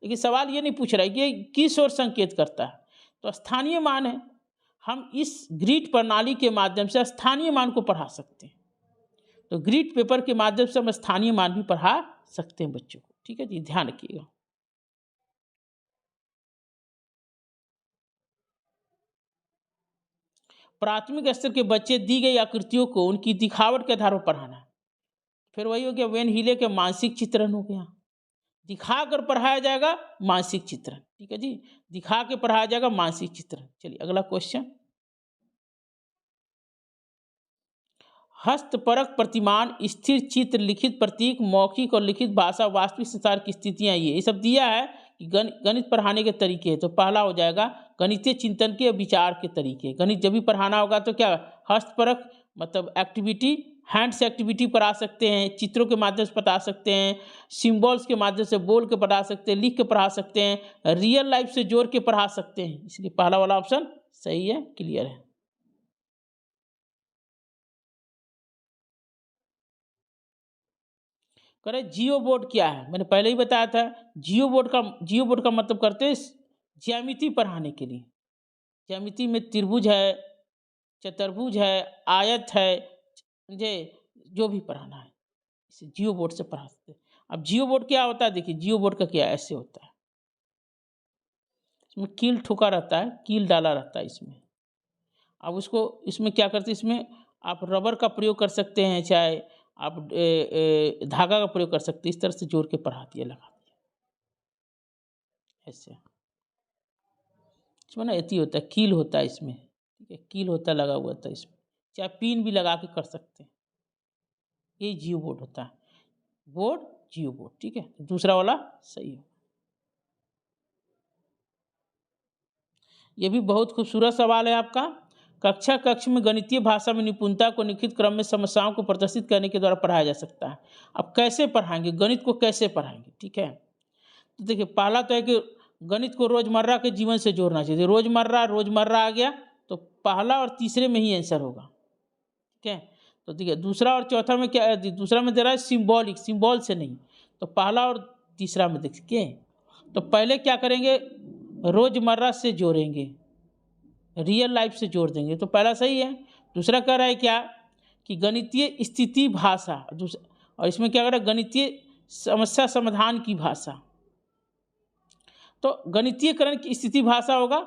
लेकिन सवाल ये नहीं पूछ रहा है कि ये किस ओर संकेत करता है, तो स्थानीय मान है। हम इस ग्रिड प्रणाली के माध्यम से स्थानीय मान को पढ़ा सकते हैं। तो ग्रिड पेपर के माध्यम से हम स्थानीय मान भी पढ़ा सकते हैं बच्चों को। ठीक है जी, ध्यान रखिएगा। प्राथमिक स्तर के बच्चे दी गई आकृतियों को उनकी दिखावट के आधार पर पढ़ाना है। फिर वही हो गया, वेन हीले के मानसिक चित्रण हो गया। दिखा कर पढ़ाया जाएगा मानसिक चित्रण। ठीक है जी, दिखा के पढ़ाया जाएगा मानसिक चित्रण। चलिए अगला क्वेश्चन। हस्तपरक प्रतिमान, स्थिर चित्र, लिखित प्रतीक, मौखिक और लिखित भाषा, वास्तविक संसार की स्थितियां, ये सब दिया है कि गणित पढ़ाने के तरीके। तो पहला हो जाएगा गणितीय चिंतन के विचार के तरीके। गणित जब भी पढ़ाना होगा तो क्या, हस्तपरक मतलब एक्टिविटी, हैंड से एक्टिविटी पढ़ा सकते हैं, चित्रों के माध्यम से बता सकते हैं, सिंबल्स के माध्यम से बोल के पढ़ा सकते हैं, लिख के पढ़ा सकते हैं, रियल लाइफ से जोड़ के पढ़ा सकते हैं। इसलिए पहला वाला ऑप्शन सही है, क्लियर है। करे जियो बोर्ड क्या है, मैंने पहले ही बताया था। जियो बोर्ड का मतलब करते हैं ज्यामिति पढ़ाने के लिए। ज्यामिति में त्रिभुज है, चतुर्भुज है, आयत है, मुझे जो भी पढ़ाना है इसे जियो बोर्ड से पढ़ा सकते हैं। अब जियो बोर्ड क्या होता है, देखिए जियो बोर्ड का क्या ऐसे होता है। इसमें कील ठोका रहता है, कील डाला रहता है इसमें। अब उसको इसमें क्या करते हैं, इसमें आप रबर का प्रयोग कर सकते हैं, चाहे आप धागा का प्रयोग कर सकते हैं। इस तरह से जोड़ के पढ़ा दिया, लगा दिया ऐसे। इसमें ना एती होता है, कील होता है इसमें। ठीक है, कील होता है, लगा हुआ था इसमें, चाहे पिन भी लगा के कर सकते हैं। ये जियो बोर्ड होता है, बोर्ड जियो बोर्ड। ठीक है, दूसरा वाला सही हो। ये भी बहुत खूबसूरत सवाल है आपका। कक्षा कक्ष में गणितीय भाषा में निपुणता को निश्चित क्रम में समस्याओं को प्रदर्शित करने के द्वारा पढ़ाया जा सकता है। अब कैसे पढ़ाएंगे, गणित को कैसे पढ़ाएंगे? ठीक है, तो देखिए पहला तो है कि गणित को रोजमर्रा के जीवन से जोड़ना चाहिए। रोजमर्रा आ गया तो पहला और तीसरे में ही आंसर होगा। ठीक है, तो देखिए दूसरा और चौथा में क्या, दूसरा में दे रहा है सिंबॉलिक, सिंबल से नहीं, तो पहला और तीसरा में देखिए। तो पहले क्या करेंगे, रोजमर्रा से जोड़ेंगे, रियल लाइफ से जोड़ देंगे, तो पहला सही है। दूसरा कह रहा है क्या कि गणितीय स्थिति भाषा, और इसमें क्या कर रहा है, गणितीय समस्या समाधान की भाषा। तो गणितीयकरण की स्थिति भाषा होगा,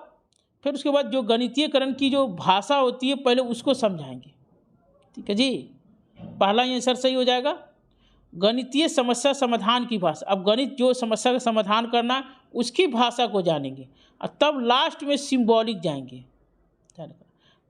फिर उसके बाद जो गणितीयकरण की जो भाषा होती है पहले उसको समझाएंगे। ठीक है जी, पहला ही आंसर सही हो जाएगा। गणितीय समस्या समाधान की भाषा, अब गणित जो समस्या का समाधान करना उसकी भाषा को जानेंगे, और तब लास्ट में सिंबॉलिक जाएंगे।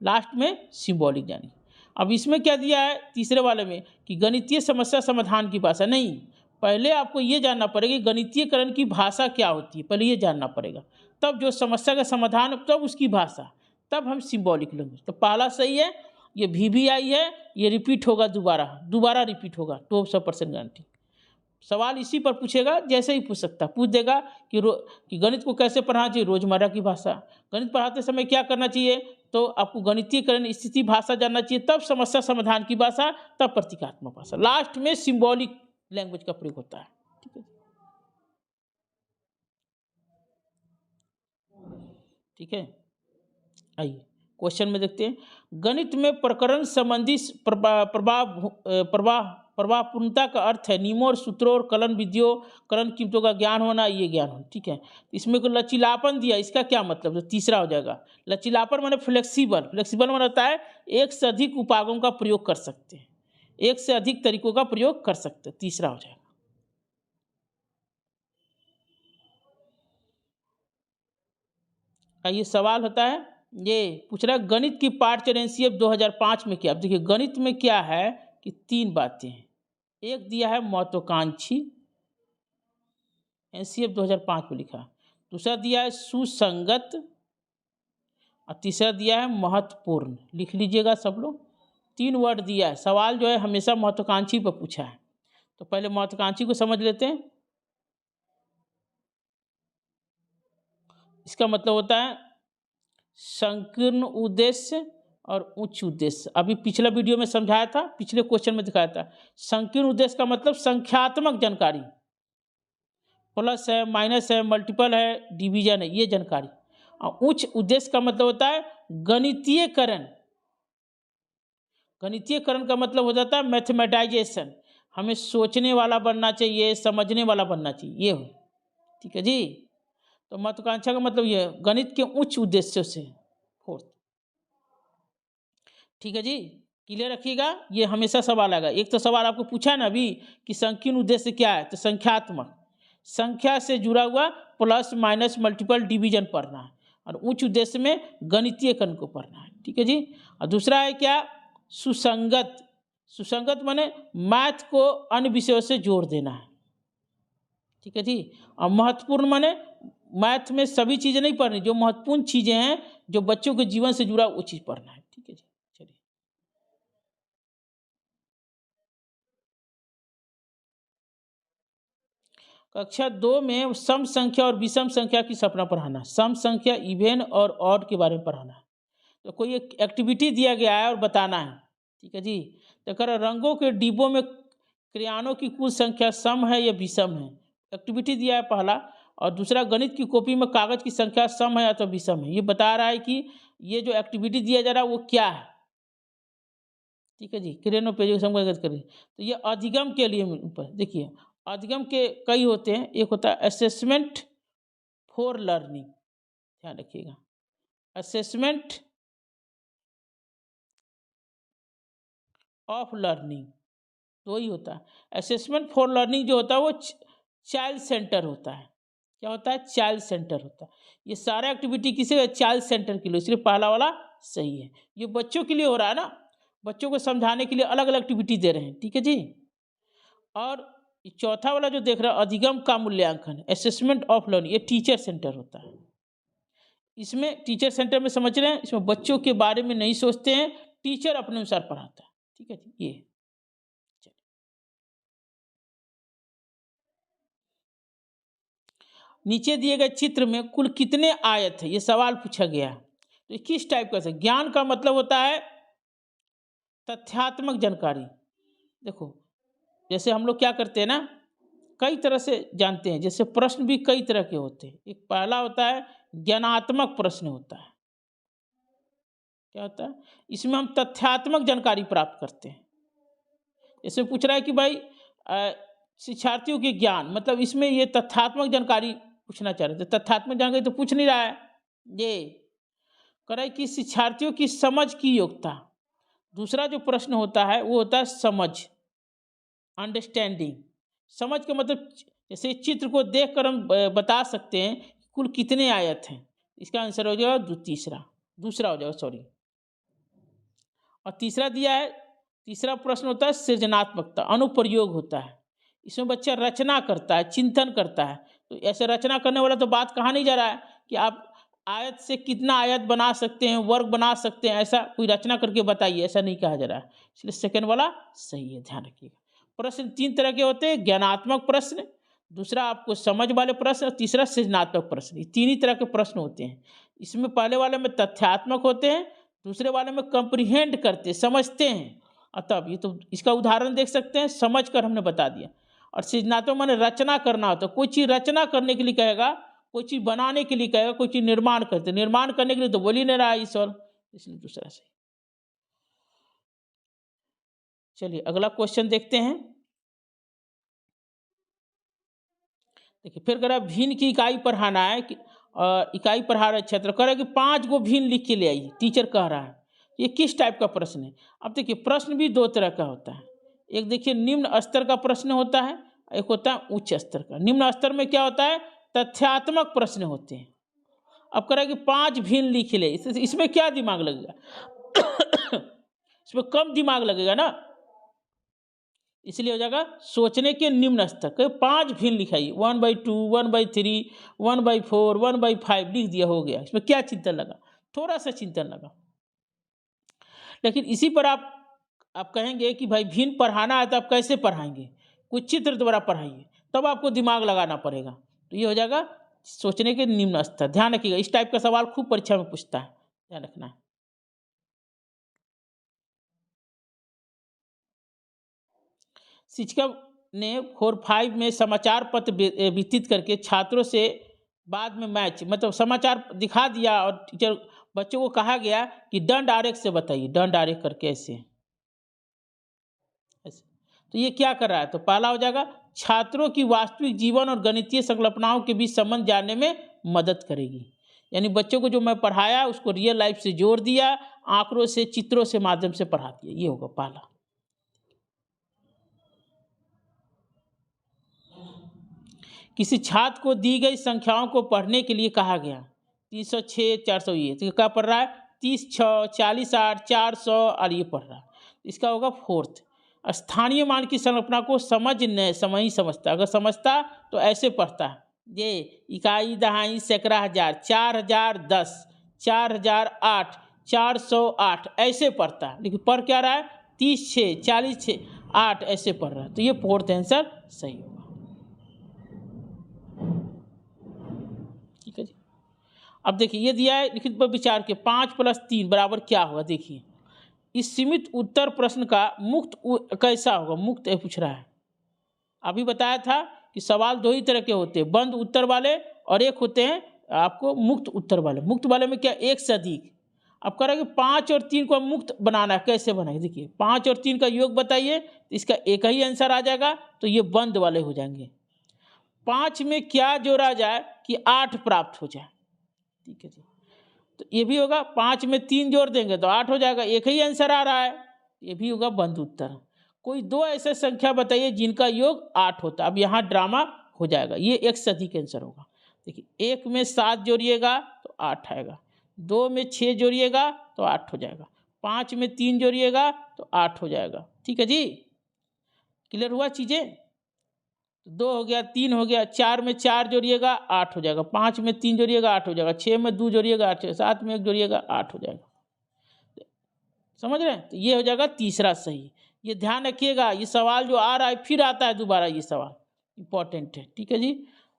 लास्ट में सिंबॉलिक जानेंगे। अब इसमें क्या दिया है तीसरे वाले में कि गणितीय समस्या समाधान की भाषा, नहीं, पहले आपको ये जानना पड़ेगा गणितीयकरण की भाषा क्या होती है, पहले ये जानना पड़ेगा, तब जो समस्या का समाधान, तब उसकी भाषा, तब हम सिंबॉलिक लेंगे। तो पहला सही है, ये भी आई है, ये रिपीट होगा, दोबारा रिपीट होगा, 200% गारंटी। सवाल इसी पर पूछेगा, जैसे ही पूछ सकता, पूछ देगा कि गणित को कैसे पढ़ाना चाहिए, रोजमर्रा की भाषा। गणित पढ़ाते समय क्या करना चाहिए, तो आपको गणितीयकरण स्थिति भाषा जानना चाहिए, तब समस्या समाधान की भाषा, तब प्रतीकात्मक भाषा, लास्ट में सिंबॉलिक लैंग्वेज का प्रयोग होता है। ठीक है, ठीक है, आइए क्वेश्चन में देखते हैं। गणित में प्रकरण संबंधी प्रभावपूर्णता का अर्थ है नियमों और सूत्रों और कलन विधियों, कलन कीमतों का ज्ञान होना, ये ज्ञान होना। ठीक है, इसमें को लचीलापन दिया, इसका क्या मतलब, तो तीसरा हो जाएगा। लचीलापन माने फ्लेक्सिबल, फ्लेक्सिबल माने होता है एक से अधिक उपागों का प्रयोग कर सकते हैं, एक से अधिक तरीकों का प्रयोग कर सकते हैं, तीसरा हो जाएगा। ये सवाल होता है, ये पूछ रहा है गणित की पाठ्यचर्या एनसीएफ 2005 में क्या। अब देखिए गणित में क्या है कि 3 बातें हैं। एक दिया है महत्वाकांक्षी, एनसीएफ 2005 में लिखा। दूसरा दिया है सुसंगत, और तीसरा दिया है महत्वपूर्ण। लिख लीजिएगा सब लोग, 3 वर्ड दिया है। सवाल जो है हमेशा महत्वाकांक्षी पर पूछा है, तो पहले महत्वाकांक्षी को समझ लेते हैं। इसका मतलब होता है संकीर्ण उद्देश्य, और उच्च उद्देश्य। अभी पिछला वीडियो में समझाया था, पिछले क्वेश्चन में दिखाया था। संकीर्ण उद्देश्य का मतलब संख्यात्मक जानकारी, प्लस है, माइनस है, मल्टीपल है, डिवीजन है, ये जानकारी। और उच्च उद्देश्य का मतलब होता है गणितीयकरण। गणितीयकरण का मतलब हो जाता है मैथमेटाइजेशन। हमें सोचने वाला बनना चाहिए, समझने वाला बनना चाहिए, ये हो। ठीक है जी। तो महत्वाकांक्षा का मतलब ये गणित के उच्च उद्देश्यों से, फोर्थ। ठीक है जी, क्लियर रखिएगा, ये हमेशा सवाल आएगा। एक तो सवाल आपको पूछा है ना अभी कि संकीर्ण उद्देश्य क्या है, तो संख्यात्मक, संख्या से जुड़ा हुआ, प्लस माइनस मल्टीपल डिवीजन पढ़ना है। और उच्च उद्देश्य में गणितीयकरण को पढ़ना है। ठीक है जी। और दूसरा है क्या, सुसंगत। सुसंगत माने मैथ को अन्य विषयों से जोड़ देना है। ठीक है जी। और महत्वपूर्ण माने मैथ में सभी चीज़ें नहीं पढ़नी, जो महत्वपूर्ण चीज़ें हैं, जो बच्चों के जीवन से जुड़ा, वो चीज़ पढ़ना है। ठीक है जी, चलिए। कक्षा 2 में सम संख्या और विषम संख्या की सपना पढ़ाना, सम संख्या, इवेन और ऑड के बारे में पढ़ाना है। तो कोई एक एक्टिविटी दिया गया है और बताना है। ठीक है जी। तो कह रहा रंगों के डिब्बों में क्रेयानों की कुल संख्या सम है या विषम है। एक्टिविटी दिया है पहला। और दूसरा, गणित की कॉपी में कागज की संख्या सम है या तो विषम है। ये बता रहा है कि ये जो एक्टिविटी दिया जा रहा है वो क्या है। ठीक है जी, क्रेनो पेज समगत करिए। तो ये अधिगम के लिए ऊपर देखिए, अधिगम के कई होते हैं। एक होता है असेसमेंट फॉर लर्निंग, ध्यान रखिएगा, असेसमेंट ऑफ लर्निंग, तो ही होता है। असेसमेंट फॉर लर्निंग जो होता है वो चाइल्ड सेंटर होता है। क्या होता है, चाइल्ड सेंटर होता है। ये सारा एक्टिविटी किसे, चाइल्ड सेंटर के लिए, इसलिए पहला वाला सही है। ये बच्चों के लिए हो रहा है ना, बच्चों को समझाने के लिए अलग अलग एक्टिविटी दे रहे हैं। ठीक है जी। और चौथा वाला जो देख रहे हैं, अधिगम का मूल्यांकन, असेसमेंट ऑफ लर्निंग, ये टीचर सेंटर होता है। इसमें टीचर सेंटर में समझ रहे हैं, इसमें बच्चों के बारे में नहीं सोचते हैं, टीचर अपने अनुसार पढ़ाता है। ठीक है जी, ये नीचे दिए गए चित्र में कुल कितने आयत है, ये सवाल पूछा गया है। तो किस टाइप का, ज्ञान का मतलब होता है तथ्यात्मक जानकारी। देखो, जैसे हम लोग क्या करते हैं ना, कई तरह से जानते हैं। जैसे प्रश्न भी कई तरह के होते हैं। एक पहला होता है ज्ञानात्मक प्रश्न होता है। क्या होता है, इसमें हम तथ्यात्मक जानकारी प्राप्त करते हैं। जैसे पूछ रहा है कि भाई शिक्षार्थियों के ज्ञान, मतलब इसमें ये तथ्यात्मक जानकारी पूछना चाह रहे थे। तथ्यात्मक जानकारी तो पूछ नहीं रहा है, ये कह रहा है कि शिक्षार्थियों की समझ की योग्यता। दूसरा जो प्रश्न होता है वो होता है समझ, अंडरस्टैंडिंग। समझ का मतलब, जैसे चित्र को देखकर हम बता सकते हैं कुल कितने आयत हैं। इसका आंसर हो जाएगा दूसरा हो जाएगा, सॉरी। और तीसरा दिया है, तीसरा प्रश्न होता है सृजनात्मकता, अनुप्रयोग होता है। इसमें बच्चा रचना करता है, चिंतन करता है। तो ऐसे रचना करने वाला तो बात कहा नहीं जा रहा है कि आप आयत से कितना आयत बना सकते हैं, वर्ग बना सकते हैं, ऐसा कोई रचना करके बताइए, ऐसा नहीं कहा जा रहा है। इसलिए सेकंड वाला सही है, ध्यान रखिएगा। प्रश्न 3 तरह के होते हैं, ज्ञानात्मक प्रश्न, दूसरा आपको समझ वाले प्रश्न, और तीसरा सृजनात्मक प्रश्न। ये 3 ही तरह के प्रश्न होते हैं। इसमें पहले वाले में तथ्यात्मक होते हैं, दूसरे वाले में कंप्रीहेंड करते, समझते हैं। और तब ये तो इसका उदाहरण देख सकते हैं, समझ कर हमने बता दिया। और सृजनात्मक माने रचना करना होता है। कोई चीज़ रचना करने के लिए कहेगा, कोई चीज़ बनाने के लिए कहेगा, कोई चीज़ निर्माण करते, निर्माण करने के लिए तो बोल ही नहीं रहा है ईश्वर, इसलिए दूसरा से। चलिए अगला क्वेश्चन देखते हैं। देखिए, फिर कह रहा है भिन्न की इकाई पढ़ाना है कि इकाई पढ़ा रहे क्षेत्र, कह रहा है कि 5 गो भिन्न लिख के ले आइए, टीचर कह रहा है। ये किस टाइप का प्रश्न है। अब देखिए, प्रश्न भी 2 तरह का होता है। एक देखिए निम्न स्तर का प्रश्न होता है, एक होता है उच्च स्तर का। निम्न स्तर में क्या होता है, तथ्यात्मक प्रश्न होते हैं। अब कह रहा है कि 5 भिन्न लिख ले, इसमें क्या दिमाग लगेगा इसमें कम दिमाग लगेगा ना, इसलिए हो जाएगा सोचने के निम्न स्तर के 5 भिन्न लिखाइए। 1/2, 1/3, 1/4, 1/5 लिख दिया, हो गया। इसमें क्या चिंतन लगा, थोड़ा सा चिंतन लगा। लेकिन इसी पर आप कहेंगे कि भाई भिन्न पढ़ाना है तो आप कैसे पढ़ाएंगे, कुछ चित्र द्वारा पढ़ाइए, तब आपको दिमाग लगाना पड़ेगा। तो ये हो जाएगा सोचने के निम्न स्तर। ध्यान रखिएगा, इस टाइप का सवाल खूब परीक्षा में पूछता है, ध्यान रखना है। शिक्षक ने 4-5 में समाचार पत्र वितरित करके छात्रों से बाद में मैच मतलब समाचार दिखा दिया और टीचर बच्चों को कहा गया कि दंड आरेख से बताइए, दंड आरेख करके ऐसे ऐसे। तो ये क्या कर रहा है? तो पहला हो जाएगा छात्रों की वास्तविक जीवन और गणितीय संकल्पनाओं के बीच संबंध जानने में मदद करेगी। यानी बच्चों को जो मैं पढ़ाया उसको रियल लाइफ से जोड़ दिया, आंकड़ों से, चित्रों से माध्यम से पढ़ा दिया। ये होगा पहला। किसी छात्र को दी गई संख्याओं को पढ़ने के लिए कहा गया 306, 400, ये तो क्या पढ़ रहा है? 30, 6, 40, 8, 400 और ये पढ़ रहा है। इसका होगा फोर्थ। स्थानीय मान की संकल्पना को समझता, अगर समझता तो ऐसे पढ़ता है, ये इकाई, दहाई, सैकड़ा, हजार, 4000, 10, 4008, 408 ऐसे पढ़ता है। लेकिन पढ़ क्या रहा है? 30, 6, 40, 6, 8 ऐसे पढ़ रहा है। तो ये फोर्थ आंसर सही होगा। ठीक है जी। अब देखिए ये दिया है लिखित पर विचार के 5 + 3 बराबर क्या होगा? देखिए इस सीमित उत्तर प्रश्न का मुक्त कैसा होगा? मुक्त पूछ रहा है। अभी बताया था कि सवाल दो ही तरह के होते हैं, बंद उत्तर वाले और एक होते हैं आपको मुक्त उत्तर वाले। मुक्त वाले में क्या? एक से अधिक। अब कह रहा है कि 5 और 3 को मुक्त बनाना है, कैसे बनाएंगे? देखिए 5 और 3 का योग बताइए, तो इसका एक ही आंसर आ जाएगा, तो ये बंद वाले हो जाएंगे। 5 में क्या जोड़ा जाए कि 8 प्राप्त हो जाए? ठीक है जी। तो ये भी होगा, 5 में 3 जोड़ देंगे तो 8 हो जाएगा, एक ही आंसर आ रहा है, ये भी होगा बंद उत्तर। कोई दो ऐसे संख्या बताइए जिनका योग 8 होता। अब यहाँ ड्रामा हो जाएगा, ये एक से अधिक आंसर होगा। देखिए 1 में 7 जोड़िएगा तो 8 आएगा, 2 में 6 जोड़िएगा तो 8 हो जाएगा, 5 में 3 जोड़िएगा तो 8 हो जाएगा। ठीक है जी, क्लियर हुआ चीज़ें? 2 हो गया, 3 हो गया, 4 में 4 जोड़िएगा 8 हो जाएगा, 5 में 3 जोड़िएगा 8 हो जाएगा, 6 में 2 जोड़िएगा 8 हो जाएगा, 7 में 1 जोड़िएगा 8 हो जाएगा। समझ रहे हैं? तो ये हो जाएगा तीसरा सही। ये ध्यान रखिएगा, ये सवाल जो आ रहा है फिर आता है दोबारा, ये सवाल इम्पोर्टेंट है। ठीक है जी,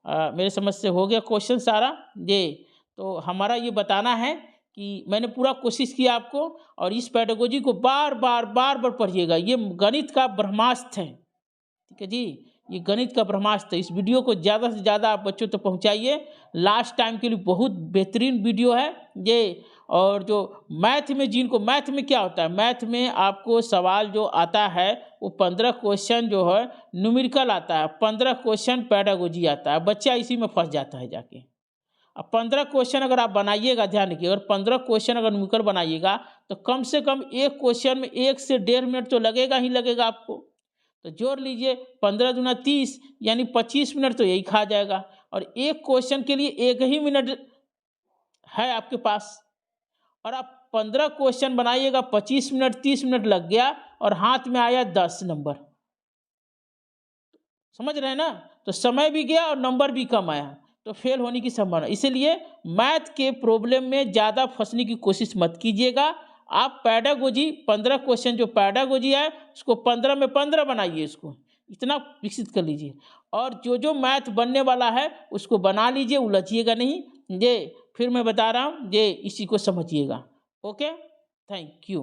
मेरे समझ से हो गया क्वेश्चन सारा ये। तो हमारा ये बताना है कि मैंने पूरा कोशिश किया आपको, और इस पेडागोजी को बार बार पढ़िएगा। ये गणित का ब्रह्मास्त्र है। ठीक है जी, ये गणित का ब्रह्मास्त्र है। इस वीडियो को ज़्यादा से ज़्यादा आप बच्चों तक पहुँचाइए। लास्ट टाइम के लिए बहुत बेहतरीन वीडियो है ये। और जो मैथ में, जिनको मैथ में क्या होता है, मैथ में आपको सवाल जो आता है वो 15 क्वेश्चन जो है न्यूमेरिकल आता है, 15 क्वेश्चन पेडागोजी आता है। बच्चा इसी में फंस जाता है जाके। अब 15 क्वेश्चन अगर आप बनाइएगा, ध्यान रखिए, अगर 15 क्वेश्चन अगर न्यूमेरिकल बनाइएगा तो कम से कम एक क्वेश्चन में 1 से 1.5 मिनट तो लगेगा ही लगेगा आपको। तो जोड़ लीजिए 15 दूना 30, यानी 25 मिनट तो यही खा जाएगा। और एक क्वेश्चन के लिए 1 ही मिनट है आपके पास, और आप 15 क्वेश्चन बनाइएगा, 25 मिनट 30 मिनट लग गया और हाथ में आया 10 नंबर। समझ रहे हैं ना? तो समय भी गया और नंबर भी कम आया, तो फेल होने की संभावना। इसीलिए मैथ के प्रॉब्लम में ज़्यादा फंसने की कोशिश मत कीजिएगा। आप पेडागोजी 15 क्वेश्चन जो पेडागोजी है उसको 15 में 15 बनाइए, इसको इतना विकसित कर लीजिए। और जो मैथ बनने वाला है उसको बना लीजिए, उलझिएगा नहीं। ये फिर मैं बता रहा हूँ, ये इसी को समझिएगा। Okay, thank you.